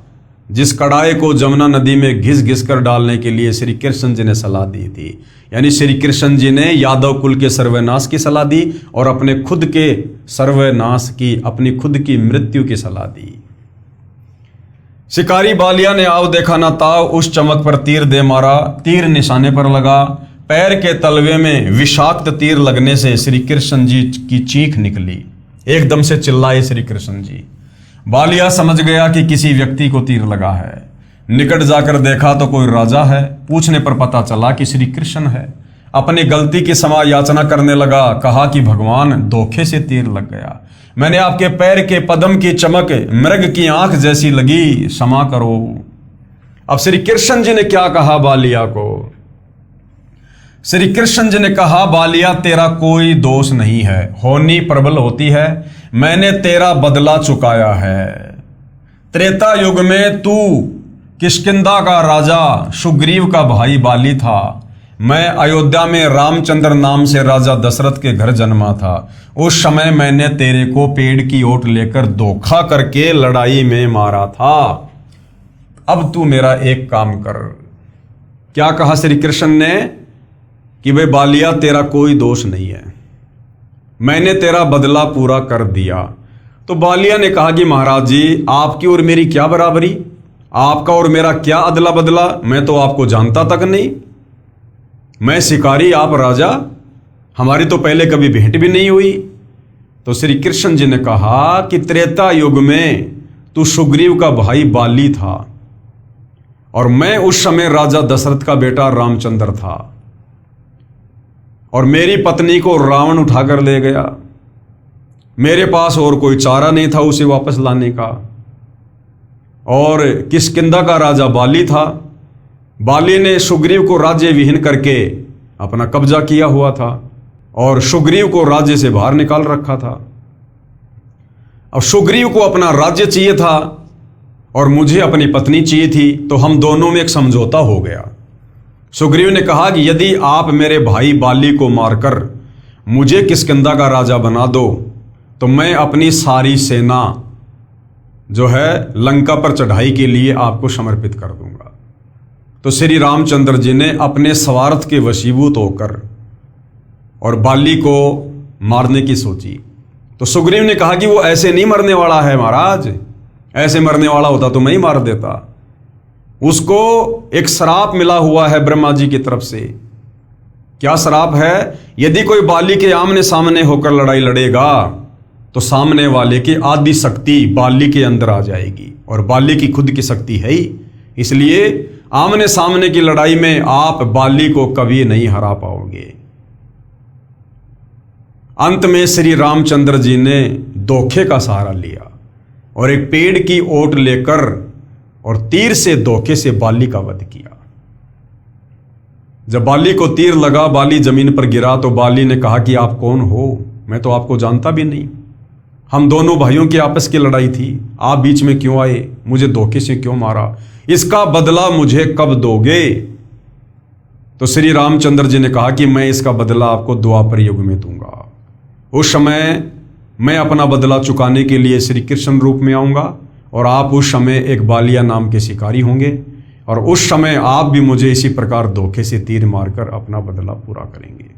जिस कड़ाई को जमुना नदी में घिस घिस कर डालने के लिए श्री कृष्ण जी ने सलाह दी थी। यानी श्री कृष्ण जी ने यादव कुल के सर्वनाश की सलाह दी और अपने खुद के सर्वनाश की, अपनी खुद की मृत्यु की सलाह दी। शिकारी बालिया ने आओ देखा ना ताव, उस चमक पर तीर दे मारा। तीर निशाने पर लगा। पैर के तलवे में विषाक्त तीर लगने से श्री कृष्ण जी की चीख निकली। एकदम से चिल्लाए श्री कृष्ण जी। बालिया समझ गया कि किसी व्यक्ति को तीर लगा है। निकट जाकर देखा तो कोई राजा है। पूछने पर पता चला कि श्री कृष्ण है। अपनी गलती की क्षमा याचना करने लगा। कहा कि भगवान, धोखे से तीर लग गया। मैंने आपके पैर के पद्म की चमक मृग की आंख जैसी लगी, क्षमा करो। अब श्री कृष्ण जी ने क्या कहा बालिया को? श्री कृष्ण जी ने कहा, बालिया तेरा कोई दोष नहीं है, होनी प्रबल होती है। मैंने तेरा बदला चुकाया है। त्रेता युग में तू किष्किंधा का राजा सुग्रीव का भाई बाली था। मैं अयोध्या में रामचंद्र नाम से राजा दशरथ के घर जन्मा था। उस समय मैंने तेरे को पेड़ की ओट लेकर धोखा करके लड़ाई में मारा था। अब तू मेरा एक काम कर। क्या कहा श्री कृष्ण ने? कि भाई बालिया तेरा कोई दोष नहीं है, मैंने तेरा बदला पूरा कर दिया। तो बालिया ने कहा कि महाराज जी, आपकी और मेरी क्या बराबरी, आपका और मेरा क्या अदला बदला, मैं तो आपको जानता तक नहीं। मैं शिकारी, आप राजा, हमारी तो पहले कभी भेंट भी नहीं हुई। तो श्री कृष्ण जी ने कहा कि त्रेता युग में तू सुग्रीव का भाई बाली था और मैं उस समय राजा दशरथ का बेटा रामचंद्र था, और मेरी पत्नी को रावण उठाकर ले गया। मेरे पास और कोई चारा नहीं था उसे वापस लाने का। और किष्किंधा का राजा बाली था। बाली ने सुग्रीव को राज्य विहीन करके अपना कब्जा किया हुआ था और सुग्रीव को राज्य से बाहर निकाल रखा था। अब सुग्रीव को अपना राज्य चाहिए था और मुझे अपनी पत्नी चाहिए थी, तो हम दोनों में एक समझौता हो गया। सुग्रीव ने कहा कि यदि आप मेरे भाई बाली को मारकर मुझे किष्किंधा का राजा बना दो तो मैं अपनी सारी सेना जो है लंका पर चढ़ाई के लिए आपको समर्पित कर दूंगा। तो श्री रामचंद्र जी ने अपने स्वार्थ के वशीभूत होकर और बाली को मारने की सोची। तो सुग्रीव ने कहा कि वो ऐसे नहीं मरने वाला है महाराज, ऐसे मरने वाला होता तो मैं ही मार देता। उसको एक श्राप मिला हुआ है ब्रह्मा जी की तरफ से। क्या श्राप है? यदि कोई बाली के आमने सामने होकर लड़ाई लड़ेगा तो सामने वाले की आदि शक्ति बाली के अंदर आ जाएगी, और बाली की खुद की शक्ति है ही। इसलिए आमने सामने की लड़ाई में आप बाली को कभी नहीं हरा पाओगे। अंत में श्री रामचंद्र जी ने धोखे का सहारा लिया और एक पेड़ की ओट लेकर और तीर से धोखे से बाली का वध किया। जब बाली को तीर लगा, बाली जमीन पर गिरा, तो बाली ने कहा कि आप कौन हो? मैं तो आपको जानता भी नहीं। हम दोनों भाइयों की आपस की लड़ाई थी, आप बीच में क्यों आए? मुझे धोखे से क्यों मारा? इसका बदला मुझे कब दोगे? तो श्री रामचंद्र जी ने कहा कि मैं इसका बदला आपको द्वापर युग में दूंगा। उस समय मैं अपना बदला चुकाने के लिए श्री कृष्ण रूप में आऊंगा और आप उस समय एक बालिया नाम के शिकारी होंगे, और उस समय आप भी मुझे इसी प्रकार धोखे से तीर मारकर अपना बदला पूरा करेंगे।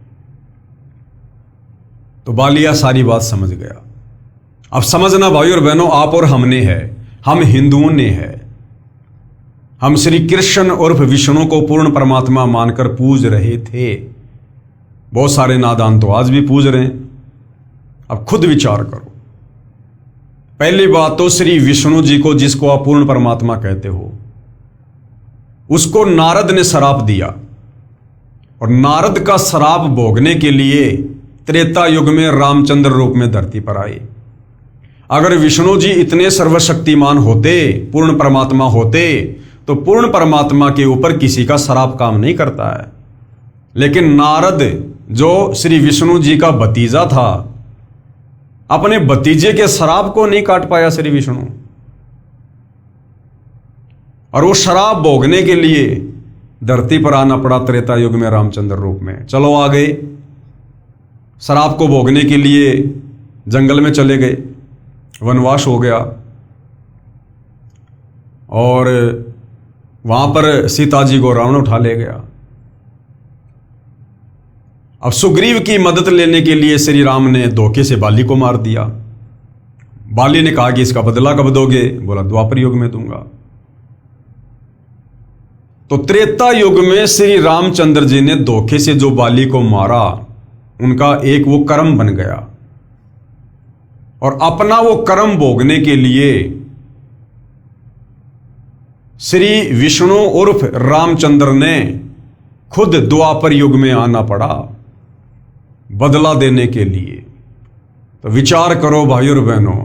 तो बालिया सारी बात समझ गया। अब समझना भाई और बहनों, आप और हमने है, हम हिंदुओं ने है। हम श्री कृष्ण उर्फ विष्णु को पूर्ण परमात्मा मानकर पूज रहे थे। बहुत सारे नादान तो आज भी पूज रहे हैं। अब खुद विचार करो। पहली बात तो श्री विष्णु जी को, जिसको आप पूर्ण परमात्मा कहते हो, उसको नारद ने श्राप दिया, और नारद का श्राप भोगने के लिए त्रेता युग में रामचंद्र रूप में धरती पर आए। अगर विष्णु जी इतने सर्वशक्तिमान होते, पूर्ण परमात्मा होते, तो पूर्ण परमात्मा के ऊपर किसी का श्राप काम नहीं करता है। लेकिन नारद जो श्री विष्णु जी का भतीजा था, अपने भतीजे के श्राप को नहीं काट पाया श्री विष्णु, और वो श्राप भोगने के लिए धरती पर आना पड़ा त्रेता युग में रामचंद्र रूप में। चलो आ गए, श्राप को भोगने के लिए जंगल में चले गए, वनवास हो गया, और वहां पर सीता जी को रावण उठा ले गया। अब सुग्रीव की मदद लेने के लिए श्री राम ने धोखे से बाली को मार दिया। बाली ने कहा कि इसका बदला कब दोगे? बोला द्वापर युग में दूंगा। तो त्रेता युग में श्री रामचंद्र जी ने धोखे से जो बाली को मारा, उनका एक वो कर्म बन गया, और अपना वो कर्म भोगने के लिए श्री विष्णु उर्फ रामचंद्र ने खुद द्वापर युग में आना पड़ा बदला देने के लिए। तो विचार करो भाइयों और बहनों,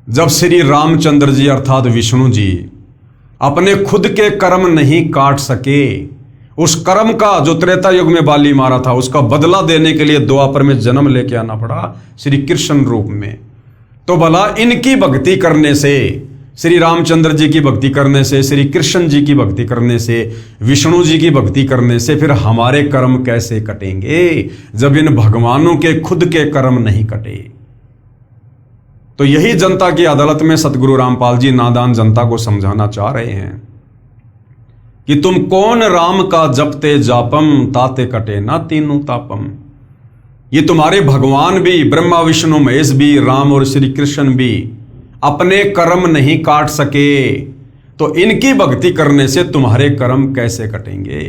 जब श्री रामचंद्र जी अर्थात विष्णु जी अपने खुद के कर्म नहीं काट सके, उस कर्म का जो त्रेता युग में बाली मारा था उसका बदला देने के लिए द्वापर में जन्म लेके आना पड़ा श्री कृष्ण रूप में। तो भला इनकी भक्ति करने से, श्री रामचंद्र जी की भक्ति करने से, श्री कृष्ण जी की भक्ति करने से, विष्णु जी की भक्ति करने से फिर हमारे कर्म कैसे कटेंगे, जब इन भगवानों के खुद के कर्म नहीं कटे? तो यही जनता की अदालत में सतगुरु रामपाल जी नादान जनता को समझाना चाह रहे हैं कि तुम कौन राम का जपते जापम, ताते कटे ना तीनों तापम। ये तुम्हारे भगवान भी, ब्रह्मा विष्णु महेश भी, राम और श्री कृष्ण भी अपने कर्म नहीं काट सके, तो इनकी भक्ति करने से तुम्हारे कर्म कैसे कटेंगे?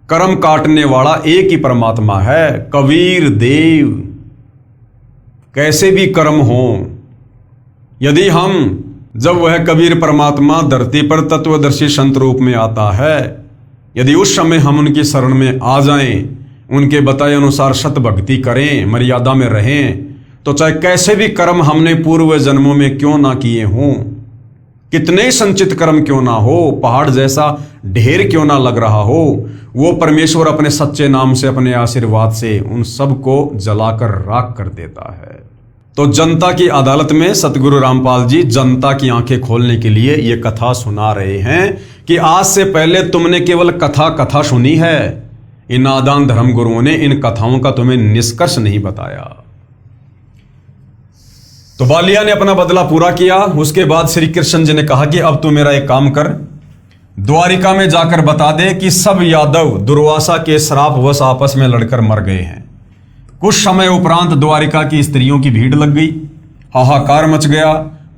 कर्म काटने वाला एक ही परमात्मा है, कबीर देव। कैसे भी कर्म हो, यदि हम जब वह कबीर परमात्मा धरती पर तत्वदर्शी संत रूप में आता है, यदि उस समय हम उनकी शरण में आ जाएं, उनके बताए अनुसार सत भक्ति करें, मर्यादा में रहें, तो चाहे कैसे भी कर्म हमने पूर्व जन्मों में क्यों ना किए हों, कितने संचित कर्म क्यों ना हो, पहाड़ जैसा ढेर क्यों ना लग रहा हो, वो परमेश्वर अपने सच्चे नाम से, अपने आशीर्वाद से उन सब को जलाकर राख कर देता है। तो जनता की अदालत में सतगुरु रामपाल जी जनता की आंखें खोलने के लिए ये कथा सुना रहे हैं कि आज से पहले तुमने केवल कथा सुनी है, इन नादान धर्म गुरुओं ने इन कथाओं का तुम्हें निष्कर्ष नहीं बताया। तो बालिया ने अपना बदला पूरा किया। उसके बाद श्री कृष्ण जी ने कहा कि अब तू मेरा एक काम कर, द्वारिका में जाकर बता दे कि सब यादव दुर्वासा के श्रापवश आपस में लड़कर मर गए हैं। कुछ समय उपरांत द्वारिका की स्त्रियों की भीड़ लग गई, हाहाकार मच गया।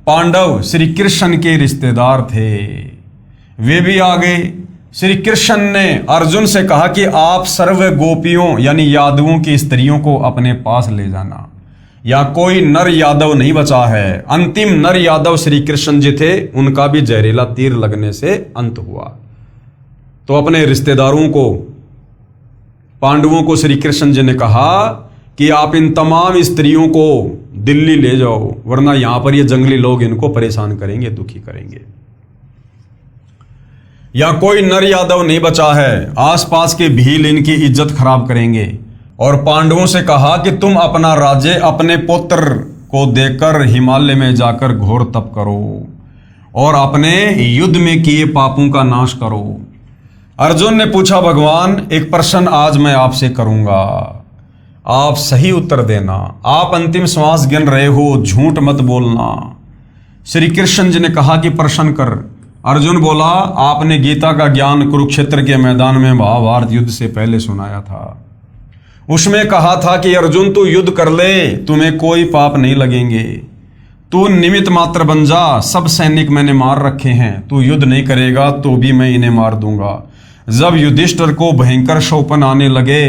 पांडव श्री कृष्ण के रिश्तेदार थे, वे भी आ गए। श्री कृष्ण ने अर्जुन से कहा कि आप सर्व गोपियों यानी यादवों की स्त्रियों को अपने पास ले जाना, या कोई नर यादव नहीं बचा है। अंतिम नर यादव श्री कृष्ण जी थे, उनका भी जहरीला तीर लगने से अंत हुआ। तो अपने रिश्तेदारों को, पांडवों को श्री कृष्ण जी ने कहा कि आप इन तमाम स्त्रियों को दिल्ली ले जाओ, वरना यहां पर ये जंगली लोग इनको परेशान करेंगे, दुखी करेंगे। या कोई नर यादव नहीं बचा है, आसपास के भील इनकी इज्जत खराब करेंगे। और पांडवों से कहा कि तुम अपना राज्य अपने पुत्र को देकर हिमालय में जाकर घोर तप करो और अपने युद्ध में किए पापों का नाश करो। अर्जुन ने पूछा, भगवान एक प्रश्न आज मैं आपसे करूंगा, आप सही उत्तर देना। आप अंतिम श्वास गिन रहे हो, झूठ मत बोलना। श्री कृष्ण जी ने कहा कि प्रश्न कर। अर्जुन बोला, आपने गीता का ज्ञान कुरुक्षेत्र के मैदान में महाभारत युद्ध से पहले सुनाया था। उसमें कहा था कि अर्जुन तू युद्ध कर ले, तुम्हें कोई पाप नहीं लगेंगे, तू निमित्त मात्र बन जा, सब सैनिक मैंने मार रखे हैं, तू युद्ध नहीं करेगा तो भी मैं इन्हें मार दूंगा। जब युधिष्ठिर को भयंकर शोपन आने लगे,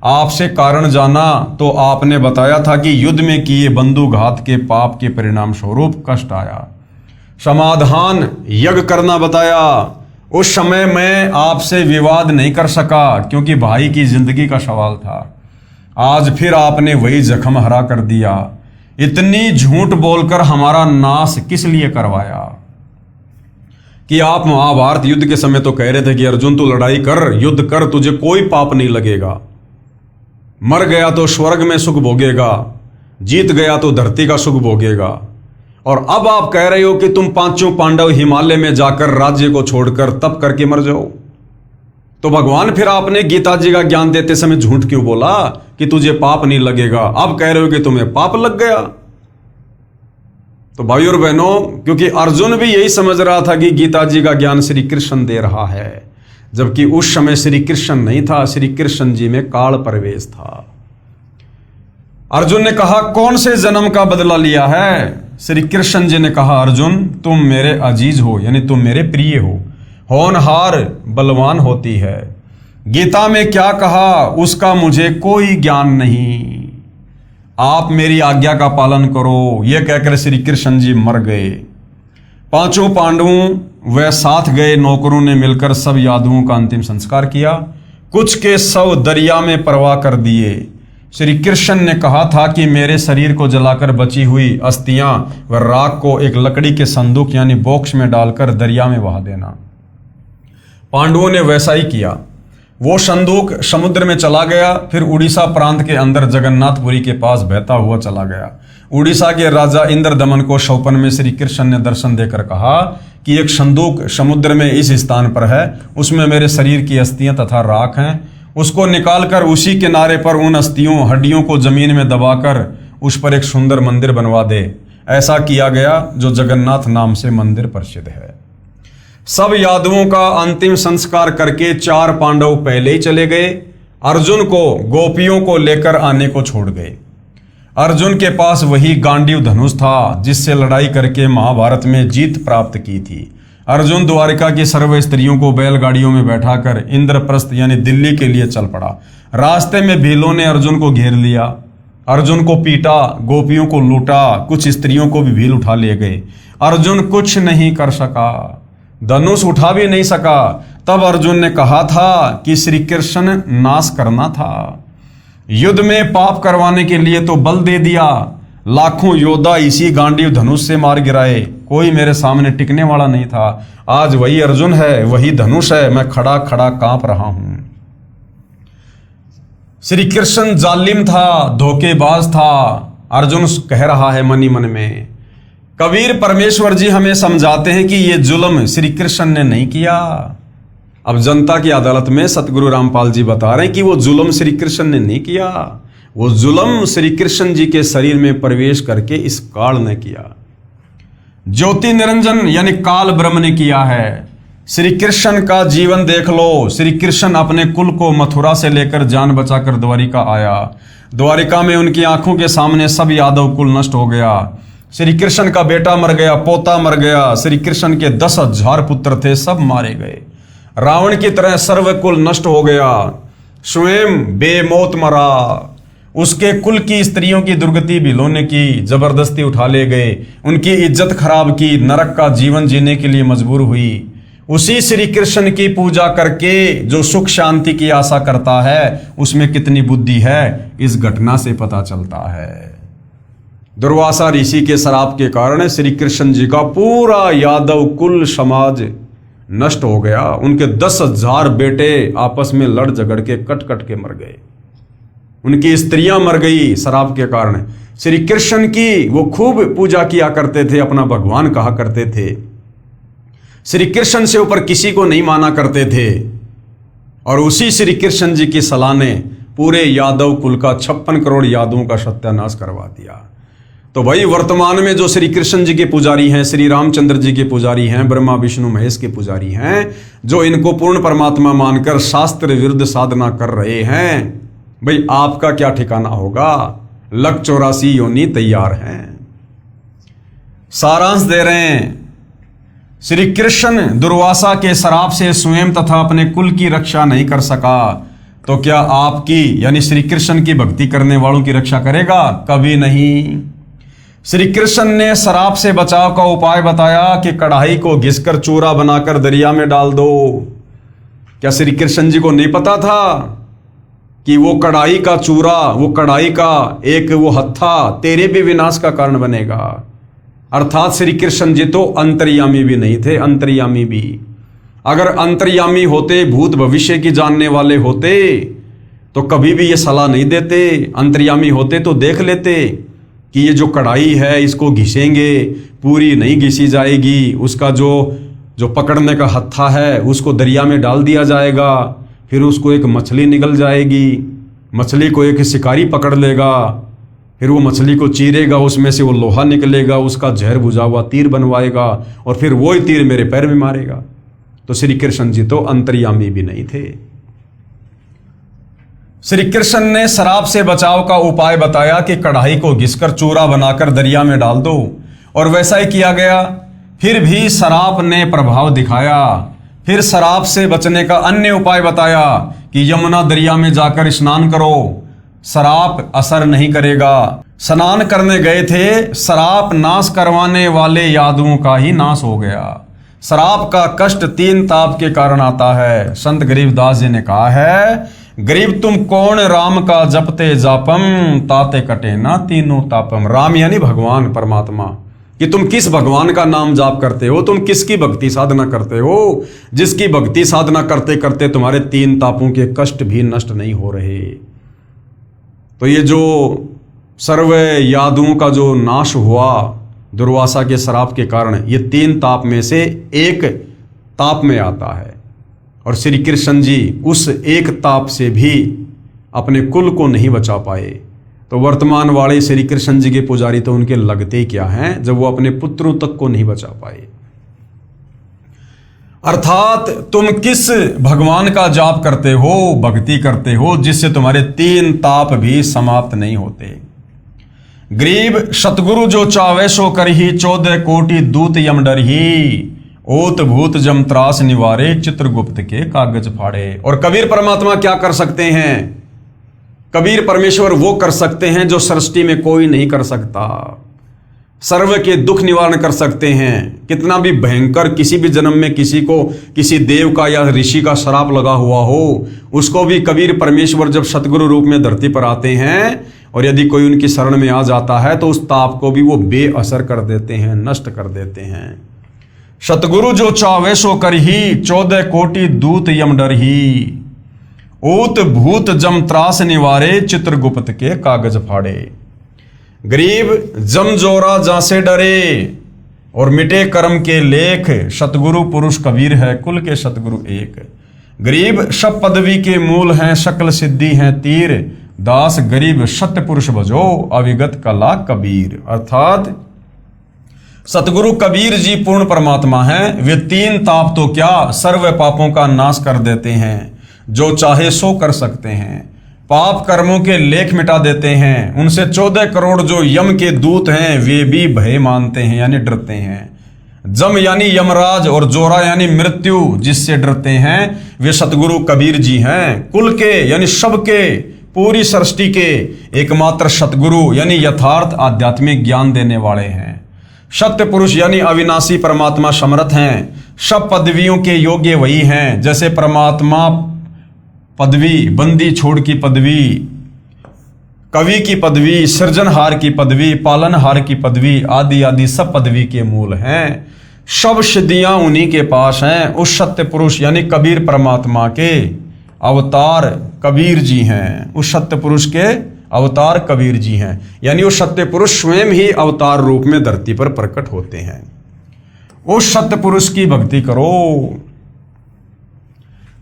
आपसे कारण जाना तो आपने बताया था कि युद्ध में किए बंधुघात के पाप के परिणाम स्वरूप कष्ट आया। समाधान यज्ञ करना बताया। उस समय मैं आपसे विवाद नहीं कर सका क्योंकि भाई की जिंदगी का सवाल था। आज फिर आपने वही जख्म हरा कर दिया। इतनी झूठ बोलकर हमारा नाश किस लिए करवाया? कि आप महाभारत युद्ध के समय तो कह रहे थे कि अर्जुन तू लड़ाई कर, युद्ध कर, तुझे कोई पाप नहीं लगेगा, मर गया तो स्वर्ग में सुख भोगेगा, जीत गया तो धरती का सुख भोगेगा। और अब आप कह रहे हो कि तुम पांचों पांडव हिमालय में जाकर राज्य को छोड़कर तप करके मर जाओ। तो भगवान फिर आपने गीता जी का ज्ञान देते समय झूठ क्यों बोला कि तुझे पाप नहीं लगेगा? अब कह रहे हो कि तुम्हें पाप लग गया। तो भाइयों और बहनों, क्योंकि अर्जुन भी यही समझ रहा था कि गीता जी का ज्ञान श्री कृष्ण दे रहा है, जबकि उस समय श्री कृष्ण नहीं था, श्री कृष्ण जी में काल प्रवेश था। अर्जुन ने कहा, कौन से जन्म का बदला लिया है? श्री कृष्ण जी ने कहा, अर्जुन तुम मेरे अजीज हो, यानी तुम मेरे प्रिय हो, होनहार बलवान होती है। गीता में क्या कहा उसका मुझे कोई ज्ञान नहीं, आप मेरी आज्ञा का पालन करो। यह कहकर श्री कृष्ण जी मर गए। पांचों पांडवों व साथ गए नौकरों ने मिलकर सब यादवों का अंतिम संस्कार किया। कुछ के शव दरिया में प्रवाह कर दिए। श्री कृष्ण ने कहा था कि मेरे शरीर को जलाकर बची हुई अस्थियां व राख को एक लकड़ी के संदूक यानी बॉक्स में डालकर दरिया में बहा देना। पांडवों ने वैसा ही किया। वो संदूक समुद्र में चला गया, फिर उड़ीसा प्रांत के अंदर जगन्नाथपुरी के पास बहता हुआ चला गया। उड़ीसा के राजा इंद्रदमन को स्वप्न में श्री कृष्ण ने दर्शन देकर कहा कि एक संदूक समुद्र में इस स्थान पर है, उसमें मेरे शरीर की अस्थियां तथा राख हैं, उसको निकालकर उसी किनारे पर उन अस्थियों हड्डियों को जमीन में दबाकर उस पर एक सुंदर मंदिर बनवा दे। ऐसा किया गया, जो जगन्नाथ नाम से मंदिर प्रसिद्ध है। सब यादवों का अंतिम संस्कार करके 4 पांडव पहले ही चले गए। अर्जुन को गोपियों को लेकर आने को छोड़ गए। अर्जुन के पास वही गांडीव धनुष था जिससे लड़ाई करके महाभारत में जीत प्राप्त की थी। अर्जुन द्वारिका की सर्व स्त्रियों को बैलगाड़ियों में बैठाकर इंद्रप्रस्थ यानी दिल्ली के लिए चल पड़ा। रास्ते में भीलों ने अर्जुन को घेर लिया। अर्जुन को पीटा, गोपियों को लूटा, कुछ स्त्रियों को भी भील उठा ले गए। अर्जुन कुछ नहीं कर सका, धनुष उठा भी नहीं सका। तब अर्जुन ने कहा था कि श्री कृष्ण नाश करना था, युद्ध में पाप करवाने के लिए तो बल दे दिया, लाखों योद्धा इसी गांडीव धनुष से मार गिराए, कोई मेरे सामने टिकने वाला नहीं था। आज वही अर्जुन है, वही धनुष है, मैं खड़ा खड़ा कांप रहा हूं। श्री कृष्ण जालिम था, धोखेबाज था, अर्जुन कह रहा है मनी मन में। कबीर परमेश्वर जी हमें समझाते हैं कि ये जुल्म श्री कृष्ण ने नहीं किया। अब जनता की अदालत में सतगुरु रामपाल जी बता रहे हैं कि वो जुल्म श्री कृष्ण ने नहीं किया, वो जुल्म श्री कृष्ण जी के शरीर में प्रवेश करके इस काल ने किया, ज्योति निरंजन यानी काल ब्रह्म ने किया है। श्री कृष्ण का जीवन देख लो। श्री कृष्ण अपने कुल को मथुरा से लेकर जान बचाकर द्वारिका आया। द्वारिका में उनकी आंखों के सामने सब यादव कुल नष्ट हो गया। श्री कृष्ण का बेटा मर गया, पोता मर गया। श्री कृष्ण के 10,000 पुत्र थे, सब मारे गए। रावण की तरह सर्वकुल नष्ट हो गया, स्वयं बेमौत मरा। उसके कुल की स्त्रियों की दुर्गति भिलोने की, जबरदस्ती उठा ले गए, उनकी इज्जत खराब की, नरक का जीवन जीने के लिए मजबूर हुई। उसी श्री कृष्ण की पूजा करके जो सुख शांति की आशा करता है उसमें कितनी बुद्धि है, इस घटना से पता चलता है। दुर्वासा ऋषि के श्राप के कारण श्री कृष्ण जी का पूरा यादव कुल समाज नष्ट हो गया। उनके 10,000 बेटे आपस में लड़ झगड़ के कट कट के मर गए। उनकी स्त्रियां मर गई श्राप के कारण। श्री कृष्ण की वो खूब पूजा किया करते थे, अपना भगवान कहा करते थे। श्री कृष्ण से ऊपर किसी को नहीं माना करते थे। और उसी श्री कृष्ण जी की सलाह ने पूरे यादव कुल का 56 करोड़ यादवों का सत्यानाश करवा दिया। तो भाई वर्तमान में जो श्री कृष्ण जी के पुजारी हैं, श्री रामचंद्र जी के पुजारी हैं, ब्रह्मा विष्णु महेश के पुजारी हैं, जो इनको पूर्ण परमात्मा मानकर शास्त्र विरुद्ध साधना कर रहे हैं, भाई आपका क्या ठिकाना होगा? लक 84 योनि तैयार हैं। सारांश दे रहे हैं, श्री कृष्ण दुर्वासा के श्राप से स्वयं तथा अपने कुल की रक्षा नहीं कर सका, तो क्या आपकी यानी श्री कृष्ण की भक्ति करने वालों की रक्षा करेगा? कभी नहीं। श्री कृष्ण ने श्राप से बचाव का उपाय बताया कि कढ़ाई को घिसकर चूरा बनाकर दरिया में डाल दो। क्या श्री कृष्ण जी को नहीं पता था कि वो कढ़ाई का चूरा, वो कढ़ाई का एक वो हत्था तेरे भी विनाश का कारण बनेगा? अर्थात श्री कृष्ण जी तो अंतर्यामी भी नहीं थे, अंतर्यामी भी। अगर अंतर्यामी होते, भूत भविष्य की जानने वाले होते, तो कभी भी ये सलाह नहीं देते। अंतर्यामी होते तो देख लेते कि ये जो कढ़ाई है इसको घिसेंगे, पूरी नहीं घिसी जाएगी, उसका जो पकड़ने का हत्था है उसको दरिया में डाल दिया जाएगा, फिर उसको एक मछली निकल जाएगी, मछली को एक शिकारी पकड़ लेगा, फिर वो मछली को चीरेगा, उसमें से वो लोहा निकलेगा, उसका जहर बुझा हुआ तीर बनवाएगा और फिर वही तीर मेरे पैर में मारेगा। तो श्री कृष्ण जी तो अंतर्यामी भी नहीं थे। श्री कृष्ण ने श्राप से बचाव का उपाय बताया कि कढ़ाई को घिसकर चूरा बनाकर दरिया में डाल दो, और वैसा ही किया गया। फिर भी श्राप ने प्रभाव दिखाया। फिर श्राप से बचने का अन्य उपाय बताया कि यमुना दरिया में जाकर स्नान करो, श्राप असर नहीं करेगा। स्नान करने गए थे, श्राप नाश करवाने वाले यादवों का ही नाश हो गया। श्राप का कष्ट 3 ताप के कारण आता है। संत गरीबदास जी ने कहा है, गरीब तुम कौन राम का जपते जापम, ताते कटे ना तीनों तापम। राम यानी भगवान परमात्मा, कि तुम किस भगवान का नाम जाप करते हो, तुम किसकी भक्ति साधना करते हो, जिसकी भक्ति साधना करते करते तुम्हारे 3 तापों के कष्ट भी नष्ट नहीं हो रहे। तो ये जो सर्व यादवों का जो नाश हुआ दुर्वासा के श्राप के कारण, ये 3 ताप में से एक ताप में आता है। और श्री कृष्ण जी उस एक ताप से भी अपने कुल को नहीं बचा पाए। तो वर्तमान वाले श्री कृष्ण जी के पुजारी तो उनके लगते क्या हैं जब वो अपने पुत्रों तक को नहीं बचा पाए। अर्थात तुम किस भगवान का जाप करते हो, भक्ति करते हो, जिससे तुम्हारे 3 ताप भी समाप्त नहीं होते। गरीब सतगुरु जो चावे सो करही, 14 कोटि दूत यम डरही, ओत भूत जम त्रास निवारे, चित्रगुप्त के कागज फाड़े। और कबीर परमात्मा क्या कर सकते हैं? कबीर परमेश्वर वो कर सकते हैं जो सृष्टि में कोई नहीं कर सकता। सर्व के दुख निवारण कर सकते हैं। कितना भी भयंकर किसी भी जन्म में किसी को किसी देव का या ऋषि का श्राप लगा हुआ हो, उसको भी कबीर परमेश्वर जब सतगुरु रूप में धरती पर आते हैं और यदि कोई उनकी शरण में आ जाता है तो उस ताप को भी वो बेअसर कर देते हैं, नष्ट कर देते हैं। सतगुरु जो चावे सो करही, 14 कोटि दूत यम डरही। ऊत भूत जम त्रास निवारे, चित्रगुप्त के कागज फाड़े। गरीब जम जोरा जासे डरे और मिटे कर्म के लेख, सतगुरु पुरुष कबीर है कुल के सतगुरु एक। गरीब सब पदवी के मूल हैं, शकल सिद्धि हैं तीर। दास गरीब सत्य पुरुष भजो, अविगत कला कबीर। अर्थात सतगुरु कबीर जी पूर्ण परमात्मा हैं। वे 3 ताप तो क्या सर्व पापों का नाश कर देते हैं। जो चाहे सो कर सकते हैं। पाप कर्मों के लेख मिटा देते हैं। उनसे 14 करोड़ जो यम के दूत हैं वे भी भय मानते हैं यानी डरते हैं। जम यानी यमराज और जोरा यानी मृत्यु जिससे डरते हैं वे सतगुरु कबीर जी हैं। कुल के यानी सबके, पूरी सृष्टि के एकमात्र सतगुरु यानी यथार्थ आध्यात्मिक ज्ञान देने वाले हैं। सत्य पुरुष यानी अविनाशी परमात्मा समर्थ हैं। सब पदवियों के योग्य वही हैं। जैसे परमात्मा पदवी, बंदी छोड़ की पदवी, कवि की पदवी, सृजनहार की पदवी, पालनहार की पदवी आदि आदि सब पदवी के मूल हैं। सब सिद्धियां उन्हीं के पास हैं। उस सत्य पुरुष यानी कबीर परमात्मा के अवतार कबीर जी हैं। उस सत्य पुरुष के अवतार कबीर जी हैं यानी उस सत्य पुरुष स्वयं ही अवतार रूप में धरती पर प्रकट होते हैं। उस सत्य पुरुष की भक्ति करो।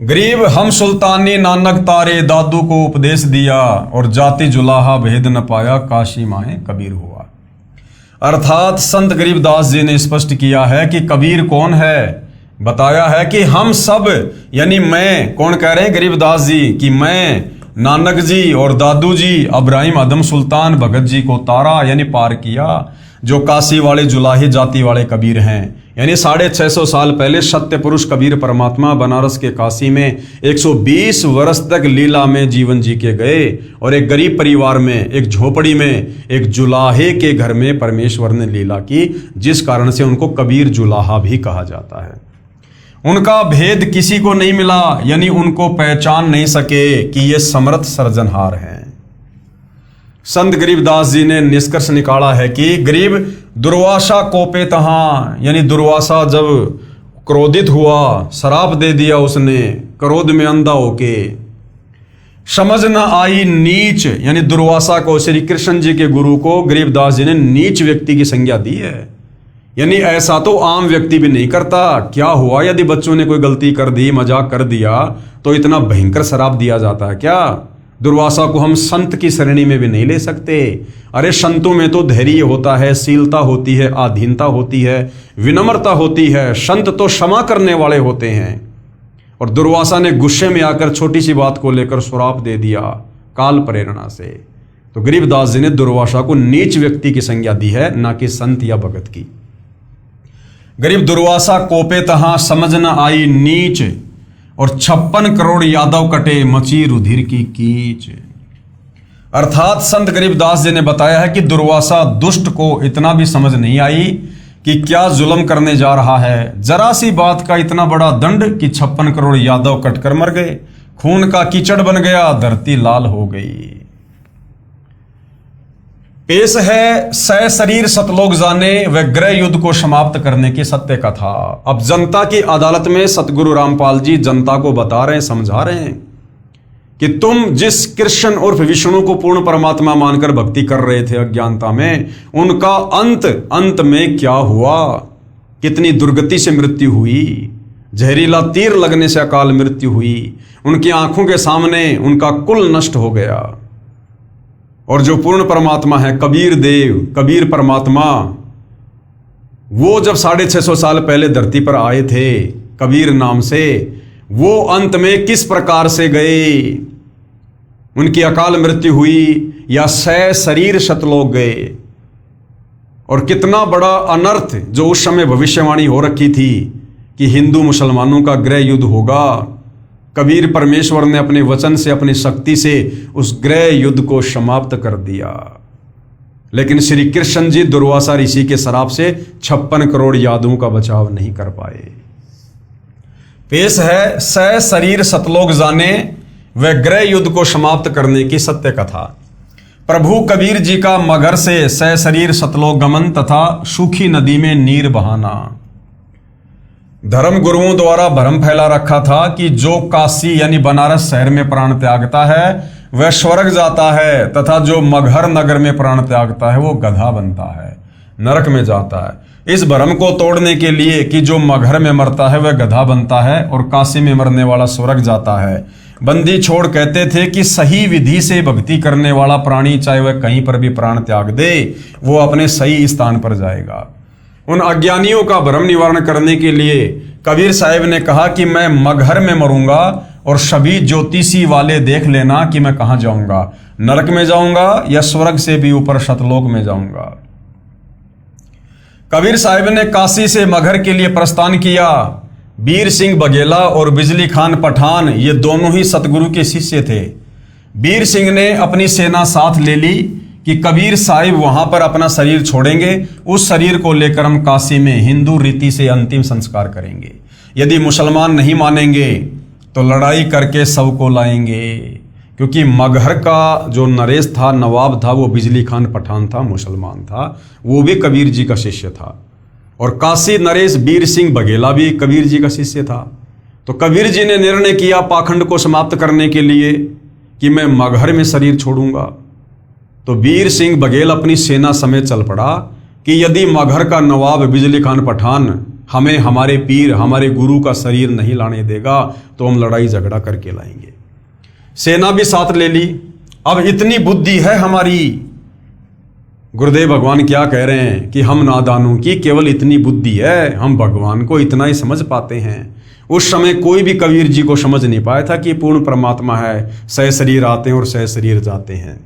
गरीब हम सुल्तानी नानक तारे, दादू को उपदेश दिया और जाति जुलाहा भेद न पाया, काशी माए कबीर हुआ। अर्थात संत गरीबदास जी ने स्पष्ट किया है कि कबीर कौन है। बताया है कि हम सब यानी मैं, कौन कह रहे हैं गरीबदास जी, कि मैं, नानक जी और दादू जी इब्राहिम आदम सुल्तान भगत जी को तारा यानी पार किया, जो काशी वाले जुलाही जाति वाले कबीर हैं। यानी 650 साल पहले सत्य पुरुष कबीर परमात्मा बनारस के काशी में 120 वर्ष तक लीला में जीवन जी के गए और एक गरीब परिवार में, एक झोपड़ी में, एक जुलाहे के घर में परमेश्वर ने लीला की, जिस कारण से उनको कबीर जुलाहा भी कहा जाता है। उनका भेद किसी को नहीं मिला यानी उनको पहचान नहीं सके कि ये समर्थ सृजनहार हैं। संत गरीबदास जी ने निष्कर्ष निकाला है कि गरीब दुर्वासा कोपे तहां यानी दुर्वासा जब क्रोधित हुआ, शराप दे दिया उसने क्रोध में अंधा होके। समझ न आई नीच यानी दुर्वासा को, श्री कृष्ण जी के गुरु को गरीबदास जी ने नीच व्यक्ति की संज्ञा दी है। यानी ऐसा तो आम व्यक्ति भी नहीं करता। क्या हुआ यदि बच्चों ने कोई गलती कर दी, मजाक कर दिया तो इतना भयंकर शराप दिया जाता है क्या? दुर्वासा को हम संत की श्रेणी में भी नहीं ले सकते। अरे संतों में तो धैर्य होता है, शीलता होती है, आधीनता होती है, विनम्रता होती है। संत तो क्षमा करने वाले होते हैं। और दुर्वासा ने गुस्से में आकर छोटी सी बात को लेकर श्राप दे दिया काल प्रेरणा से। तो गरीबदास जी ने दुर्वासा को नीच व्यक्ति की संज्ञा दी है, ना कि संत या भगत की। गरीब दुर्वासा कोपे तहां समझ न आई नीच, और 56 करोड़ यादव कटे मची रुधिर की कीच। अर्थात संत गरीबदास जी ने बताया है कि दुर्वासा दुष्ट को इतना भी समझ नहीं आई कि क्या जुल्म करने जा रहा है। जरा सी बात का इतना बड़ा दंड कि 56 करोड़ यादव कटकर मर गए, खून का कीचड़ बन गया, धरती लाल हो गई। पेश है सह शरीर सतलोक जाने व ग्रह युद्ध को समाप्त करने की सत्य कथा। अब जनता की अदालत में सतगुरु रामपाल जी जनता को बता रहे हैं, समझा रहे हैं कि तुम जिस कृष्ण उर्फ विष्णु को पूर्ण परमात्मा मानकर भक्ति कर रहे थे अज्ञानता में, उनका अंत में क्या हुआ, कितनी दुर्गति से मृत्यु हुई। जहरीला तीर लगने से अकाल मृत्यु हुई। उनकी आंखों के सामने उनका कुल नष्ट हो गया। और जो पूर्ण परमात्मा है कबीर देव, कबीर परमात्मा, वो जब 650 साल पहले धरती पर आए थे कबीर नाम से, वो अंत में किस प्रकार से गए, उनकी अकाल मृत्यु हुई या सह शरीर सतलोक गए। और कितना बड़ा अनर्थ जो उस समय भविष्यवाणी हो रखी थी कि हिंदू मुसलमानों का गृह युद्ध होगा, कबीर परमेश्वर ने अपने वचन से, अपनी शक्ति से उस गृह युद्ध को समाप्त कर दिया। लेकिन श्री कृष्ण जी दुर्वासा ऋषि के श्राप से 56 करोड़ यादवों का बचाव नहीं कर पाए। पेश है सह शरीर सतलोक जाने व गृह युद्ध को समाप्त करने की सत्य कथा। प्रभु कबीर जी का मगर से सह शरीर सतलोक गमन तथा सूखी नदी में नीर बहाना। धर्म गुरुओं द्वारा भ्रम फैला रखा था कि जो काशी यानी बनारस शहर में प्राण त्यागता है वह स्वर्ग जाता है, तथा जो मगहर नगर में प्राण त्यागता है वो गधा बनता है, नरक में जाता है। इस भ्रम को तोड़ने के लिए कि जो मगहर में मरता है वह गधा बनता है और काशी में मरने वाला स्वर्ग जाता है, बंदी छोड़ कहते थे कि सही विधि से भक्ति करने वाला प्राणी चाहे वह कहीं पर भी प्राण त्याग दे वो अपने सही स्थान पर जाएगा। उन अज्ञानियों का भ्रम निवारण करने के लिए कबीर साहिब ने कहा कि मैं मगहर में मरूंगा और सभी ज्योतिषी वाले देख लेना कि मैं कहां जाऊंगा, नरक में जाऊंगा या स्वर्ग से भी ऊपर सतलोक में जाऊंगा। कबीर साहिब ने काशी से मगहर के लिए प्रस्थान किया। बीर सिंह बघेला और बिजली खान पठान ये दोनों ही सतगुरु के शिष्य थे। बीर सिंह ने अपनी सेना साथ ले ली कि कबीर साहिब वहां पर अपना शरीर छोड़ेंगे, उस शरीर को लेकर हम काशी में हिंदू रीति से अंतिम संस्कार करेंगे। यदि मुसलमान नहीं मानेंगे तो लड़ाई करके सबको लाएंगे, क्योंकि मगहर का जो नरेश था, नवाब था, वो बिजली खान पठान था, मुसलमान था, वो भी कबीर जी का शिष्य था। और काशी नरेश बीर सिंह बघेला भी कबीर जी का शिष्य था। तो कबीर जी ने निर्णय किया पाखंड को समाप्त करने के लिए कि मैं मगहर में शरीर छोड़ूंगा। तो बीर सिंह बघेल अपनी सेना समेत चल पड़ा कि यदि मगहर का नवाब बिजली खान पठान हमें हमारे पीर, हमारे गुरु का शरीर नहीं लाने देगा तो हम लड़ाई झगड़ा करके लाएंगे। सेना भी साथ ले ली। अब इतनी बुद्धि है हमारी, गुरुदेव भगवान क्या कह रहे हैं कि हम नादानों की केवल इतनी बुद्धि है, हम भगवान को इतना ही समझ पाते हैं। उस समय कोई भी कबीर जी को समझ नहीं पाया था कि पूर्ण परमात्मा है, सह शरीर आते हैं और सह शरीर जाते हैं।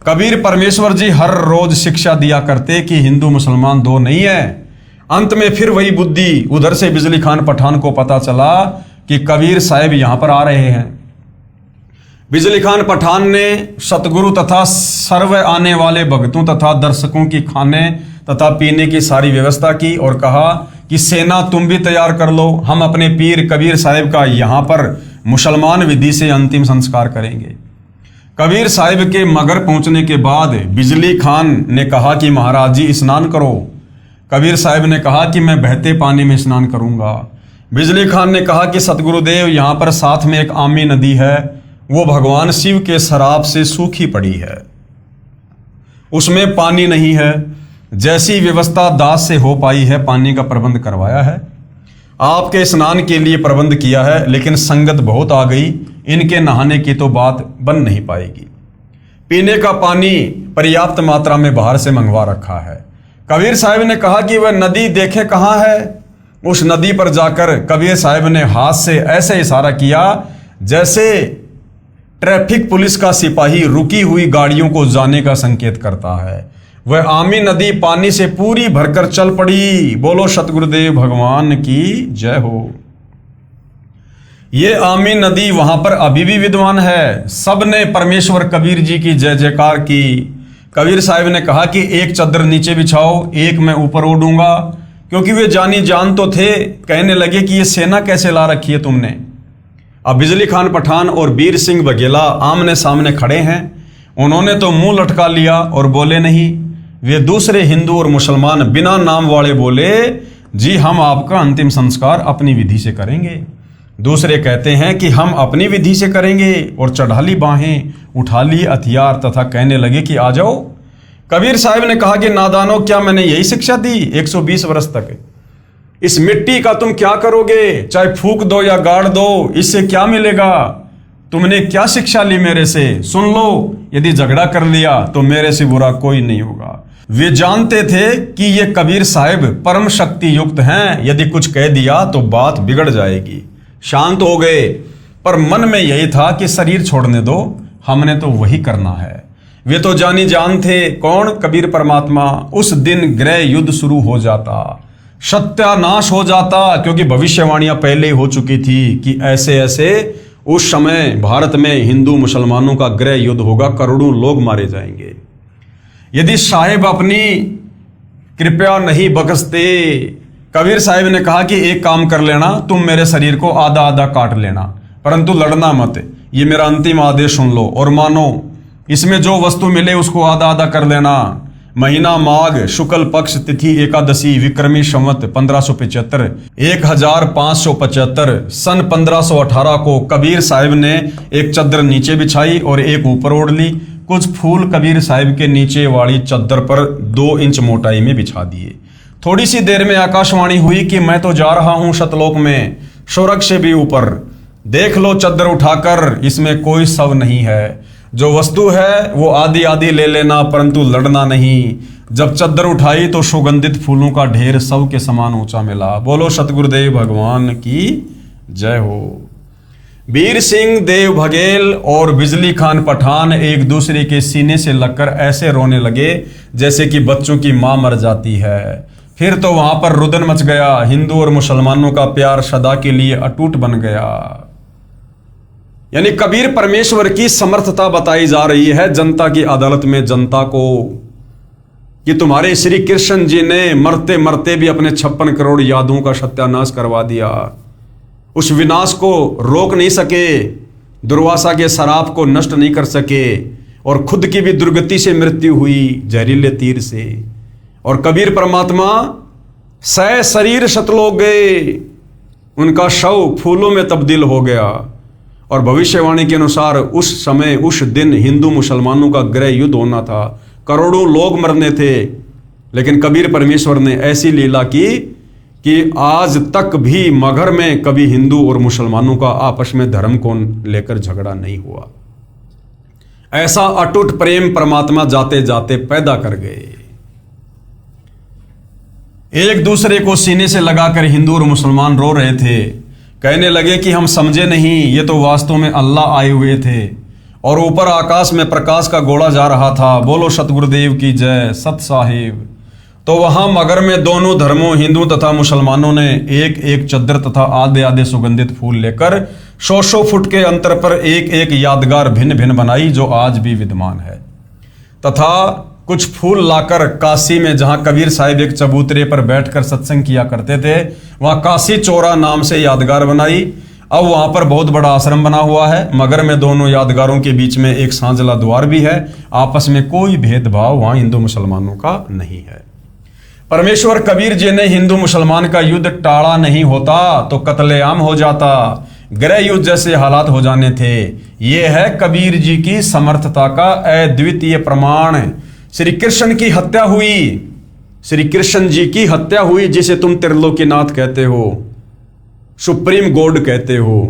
कबीर परमेश्वर जी हर रोज शिक्षा दिया करते कि हिंदू मुसलमान दो नहीं है। अंत में फिर वही बुद्धि, उधर से बिजली खान पठान को पता चला कि कबीर साहिब यहां पर आ रहे हैं। बिजली खान पठान ने सतगुरु तथा सर्व आने वाले भक्तों तथा दर्शकों की खाने तथा पीने की सारी व्यवस्था की और कहा कि सेना तुम भी तैयार कर लो, हम अपने पीर कबीर साहिब का यहां पर मुसलमान विधि से अंतिम संस्कार करेंगे। कबीर साहिब के मगर पहुंचने के बाद बिजली खान ने कहा कि महाराज जी स्नान करो। कबीर साहिब ने कहा कि मैं बहते पानी में स्नान करूंगा। बिजली खान ने कहा कि सतगुरुदेव यहाँ पर साथ में एक आमी नदी है, वो भगवान शिव के शराब से सूखी पड़ी है, उसमें पानी नहीं है। जैसी व्यवस्था दास से हो पाई है पानी का प्रबंध करवाया है, आपके स्नान के लिए प्रबंध किया है, लेकिन संगत बहुत आ गई, इनके नहाने की तो बात बन नहीं पाएगी। पीने का पानी पर्याप्त मात्रा में बाहर से मंगवा रखा है। कबीर साहिब ने कहा कि वह नदी देखे कहाँ है। उस नदी पर जाकर कबीर साहिब ने हाथ से ऐसे इशारा किया जैसे ट्रैफिक पुलिस का सिपाही रुकी हुई गाड़ियों को जाने का संकेत करता है। वह आमी नदी पानी से पूरी भरकर चल पड़ी। बोलो सतगुरुदेव भगवान की जय हो। ये आमी नदी वहां पर अभी भी विद्वान है। सबने परमेश्वर कबीर जी की जय जयकार की। कबीर साहिब ने कहा कि एक चादर नीचे बिछाओ, एक मैं ऊपर ओढ़ूंगा, क्योंकि वे जानी जान तो थे। कहने लगे कि ये सेना कैसे ला रखी है तुमने। अब बिजली खान पठान और बीर सिंह बघेला आमने सामने खड़े हैं। उन्होंने तो मुंह लटका लिया और बोले नहीं। वे दूसरे हिंदू और मुसलमान बिना नाम वाले बोले, जी हम आपका अंतिम संस्कार अपनी विधि से करेंगे। दूसरे कहते हैं कि हम अपनी विधि से करेंगे, और चढ़ा ली बाहें, उठा ली हथियार तथा कहने लगे कि आ जाओ। कबीर साहिब ने कहा कि नादानो, क्या मैंने यही शिक्षा दी 120 वर्ष तक? इस मिट्टी का तुम क्या करोगे? चाहे फूक दो या गाड़ दो, इससे क्या मिलेगा? तुमने क्या शिक्षा ली मेरे से? सुन लो, यदि झगड़ा कर लिया तो मेरे से बुरा कोई नहीं होगा। वे जानते थे कि ये कबीर साहिब परम शक्ति युक्त हैं, यदि कुछ कह दिया तो बात बिगड़ जाएगी। शांत हो गए, पर मन में यही था कि शरीर छोड़ने दो, हमने तो वही करना है। वे तो जानी जान थे। कौन? कबीर परमात्मा। उस दिन गृह युद्ध शुरू हो जाता, सत्यानाश हो जाता, क्योंकि भविष्यवाणियां पहले हो चुकी थी कि ऐसे ऐसे उस समय भारत में हिंदू मुसलमानों का गृह युद्ध होगा, करोड़ों लोग मारे जाएंगे। यदि साहिब अपनी कृपया नहीं बख्शते, कबीर साहिब ने कहा कि एक काम कर लेना, तुम मेरे शरीर को आधा आधा काट लेना, परंतु लड़ना मत। ये मेरा अंतिम आदेश सुन लो और मानो। इसमें जो वस्तु मिले उसको आधा आधा कर लेना। महीना माघ, शुक्ल पक्ष, तिथि एकादशी, विक्रमी संवत 1575, 1575 सन 1518 को कबीर साहिब ने एक चद्दर नीचे बिछाई और एक ऊपर ओढ़ ली। कुछ फूल कबीर साहिब के नीचे वाली चद्दर पर 2 इंच मोटाई में बिछा दिए। थोड़ी सी देर में आकाशवाणी हुई कि मैं तो जा रहा हूं सतलोक में, स्वर्ग से भी ऊपर। देख लो चद्दर उठाकर, इसमें कोई शव नहीं है। जो वस्तु है वो आधी आधी ले लेना, परंतु लड़ना नहीं। जब चद्दर उठाई तो सुगंधित फूलों का ढेर शव के समान ऊंचा मिला। बोलो सतगुरुदेव भगवान की जय हो। वीर सिंह देव बघेल और बिजली खान पठान एक दूसरे के सीने से लगकर ऐसे रोने लगे जैसे कि बच्चों की मां मर जाती है। फिर तो वहां पर रुदन मच गया। हिंदू और मुसलमानों का प्यार सदा के लिए अटूट बन गया। यानी कबीर परमेश्वर की समर्थता बताई जा रही है जनता की अदालत में जनता को, कि तुम्हारे श्री कृष्ण जी ने मरते मरते भी अपने 56 करोड़ यादों का सत्यानाश करवा दिया। उस विनाश को रोक नहीं सके, दुर्वासा के शराप को नष्ट नहीं कर सके, और खुद की भी दुर्गति से मृत्यु हुई जहरीले तीर से। और कबीर परमात्मा शरीर सतलोक गए, उनका शव फूलों में तब्दील हो गया। और भविष्यवाणी के अनुसार उस समय उस दिन हिंदू मुसलमानों का गृह युद्ध होना था, करोड़ों लोग मरने थे। लेकिन कबीर परमेश्वर ने ऐसी लीला की कि आज तक भी मगहर में कभी हिंदू और मुसलमानों का आपस में धर्म को लेकर झगड़ा नहीं हुआ। ऐसा अटूट प्रेम परमात्मा जाते जाते पैदा कर गए। एक दूसरे को सीने से लगाकर हिंदू और मुसलमान रो रहे थे। कहने लगे कि हम समझे नहीं, ये तो वास्तव में अल्लाह आए हुए थे। और ऊपर आकाश में प्रकाश का गोला जा रहा था। बोलो सतगुरुदेव की जय, सत साहिब। तो वहां मगर में दोनों धर्मों हिंदू तथा मुसलमानों ने एक एक चद्दर तथा आधे आधे सुगंधित फूल लेकर 100 फुट के अंतर पर एक एक यादगार भिन्न भिन्न बनाई, जो आज भी विद्यमान है। तथा कुछ फूल लाकर काशी में, जहां कबीर साहिब एक चबूतरे पर बैठकर सत्संग किया करते थे, वहां काशी चौरा नाम से यादगार बनाई। अब वहां पर बहुत बड़ा आश्रम बना हुआ है। मगर में दोनों यादगारों के बीच में एक सांझला द्वार भी है। आपस में कोई भेदभाव वहां हिंदू मुसलमानों का नहीं है। परमेश्वर कबीर जी ने हिंदू मुसलमान का युद्ध टाड़ा नहीं होता तो कत्लेआम हो जाता, गृह युद्ध जैसे हालात हो जाने थे। ये है कबीर जी की समर्थता का अद्वितीय प्रमाण। श्री कृष्ण की हत्या हुई, श्री कृष्ण जी की हत्या हुई, जिसे तुम त्रिलोकीनाथ कहते हो, सुप्रीम गॉड कहते हो।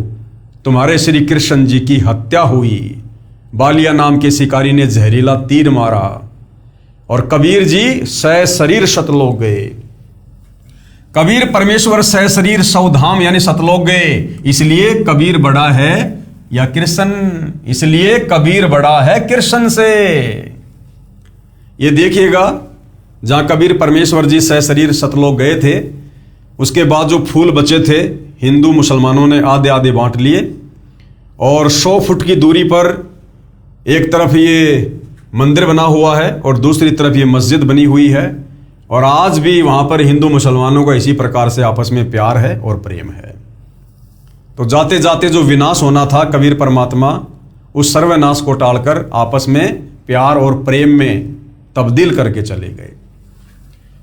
तुम्हारे श्री कृष्ण जी की हत्या हुई। बालिया नाम के शिकारी ने जहरीला तीर मारा और कबीर जी शरीर सतलोक गए। कबीर परमेश्वर शरीर सौधाम यानी सतलोक गए। इसलिए कबीर बड़ा है या कृष्ण, इसलिए कबीर बड़ा है कृष्ण से। ये देखिएगा, जहां कबीर परमेश्वर जी शरीर सतलोक गए थे, उसके बाद जो फूल बचे थे हिंदू मुसलमानों ने आधे आधे बांट लिए। और 100 फुट की दूरी पर एक तरफ ये मंदिर बना हुआ है और दूसरी तरफ ये मस्जिद बनी हुई है। और आज भी वहां पर हिंदू मुसलमानों का इसी प्रकार से आपस में प्यार है और प्रेम है। तो जाते जाते जो विनाश होना था, कबीर परमात्मा उस सर्वनाश को टालकर आपस में प्यार और प्रेम में तब्दील करके चले गए।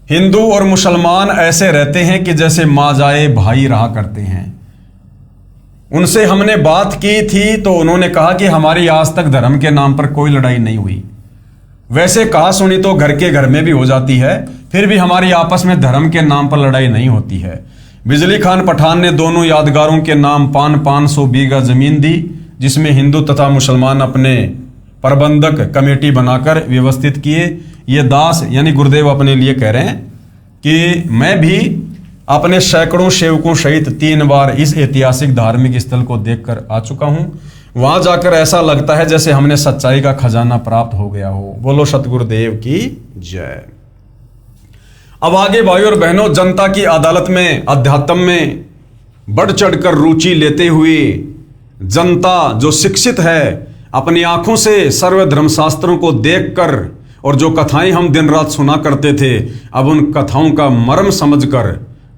हिंदू और मुसलमान ऐसे रहते हैं कि जैसे माँ जाए भाई रहा करते हैं। उनसे हमने बात की थी तो उन्होंने कहा कि हमारी आज तक धर्म के नाम पर कोई लड़ाई नहीं हुई। वैसे कहा सुनी तो घर के घर में भी हो जाती है, फिर भी हमारी आपस में धर्म के नाम पर लड़ाई नहीं होती है। बिजली खान पठान ने दोनों यादगारों के नाम 500 बीघा जमीन दी, जिसमें हिंदू तथा मुसलमान अपने प्रबंधक कमेटी बनाकर व्यवस्थित किए। ये दास यानी गुरुदेव अपने लिए कह रहे हैं कि मैं भी अपने सैकड़ों सेवकों सहित 3 बार इस ऐतिहासिक धार्मिक स्थल को देखकर आ चुका हूं। वहां जाकर ऐसा लगता है जैसे हमने सच्चाई का खजाना प्राप्त हो गया हो। बोलो सतगुरुदेव की जय। अब आगे भाइयों और बहनों, जनता की अदालत में अध्यात्म में बढ़ चढ़कर रुचि लेते हुए जनता जो शिक्षित है अपनी आंखों से सर्व धर्मशास्त्रों को देखकर और जो कथाएं हम दिन रात सुना करते थे, अब उन कथाओं का मर्म समझकर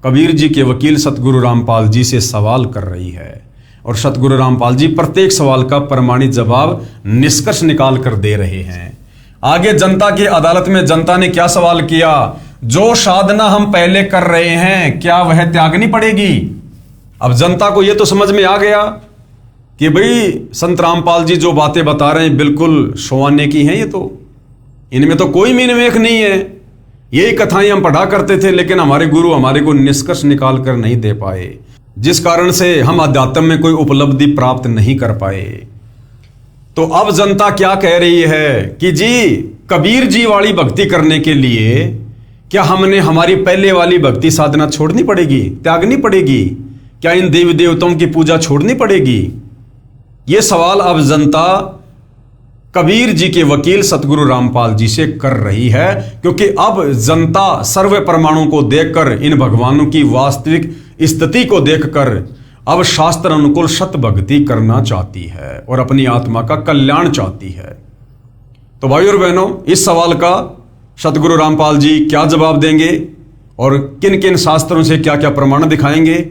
कबीर जी के वकील सतगुरु रामपाल जी से सवाल कर रही है। और सतगुरु रामपाल जी प्रत्येक सवाल का प्रमाणित जवाब निष्कर्ष निकाल कर दे रहे हैं। आगे जनता की अदालत में जनता ने क्या सवाल किया? जो साधना हम पहले कर रहे हैं क्या वह त्यागनी पड़ेगी? अब जनता को यह तो समझ में आ गया कि भाई संत रामपाल जी जो बातें बता रहे हैं बिल्कुल सोआने की हैं, ये तो इनमें तो कोई मीनमेख नहीं है। यही कथाएं हम पढ़ा करते थे, लेकिन हमारे गुरु हमारे को निष्कर्ष निकाल कर नहीं दे पाए, जिस कारण से हम अध्यात्म में कोई उपलब्धि प्राप्त नहीं कर पाए। तो अब जनता क्या कह रही है कि जी कबीर जी वाली भक्ति करने के लिए क्या हमने हमारी पहले वाली भक्ति साधना छोड़नी पड़ेगी, त्यागनी पड़ेगी? क्या इन देवी देवताओं की पूजा छोड़नी पड़ेगी? ये सवाल अब जनता कबीर जी के वकील सतगुरु रामपाल जी से कर रही है, क्योंकि अब जनता सर्व प्रमाणों को देखकर, इन भगवानों की वास्तविक स्थिति को देखकर अब शास्त्र अनुकूल सत भक्ति करना चाहती है और अपनी आत्मा का कल्याण चाहती है। तो भाइयों और बहनों, इस सवाल का सतगुरु रामपाल जी क्या जवाब देंगे और किन किन शास्त्रों से क्या क्या प्रमाण दिखाएंगे,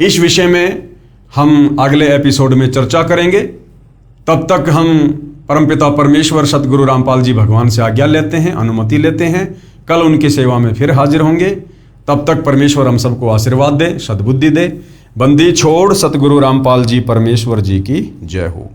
इस विषय में हम अगले एपिसोड में चर्चा करेंगे। तब तक हम परमपिता परमेश्वर सतगुरु रामपाल जी भगवान से आज्ञा लेते हैं, अनुमति लेते हैं। कल उनकी सेवा में फिर हाजिर होंगे। तब तक परमेश्वर हम सबको आशीर्वाद दे, सद्बुद्धि दे। बंदी छोड़ सतगुरु रामपाल जी परमेश्वर जी की जय हो।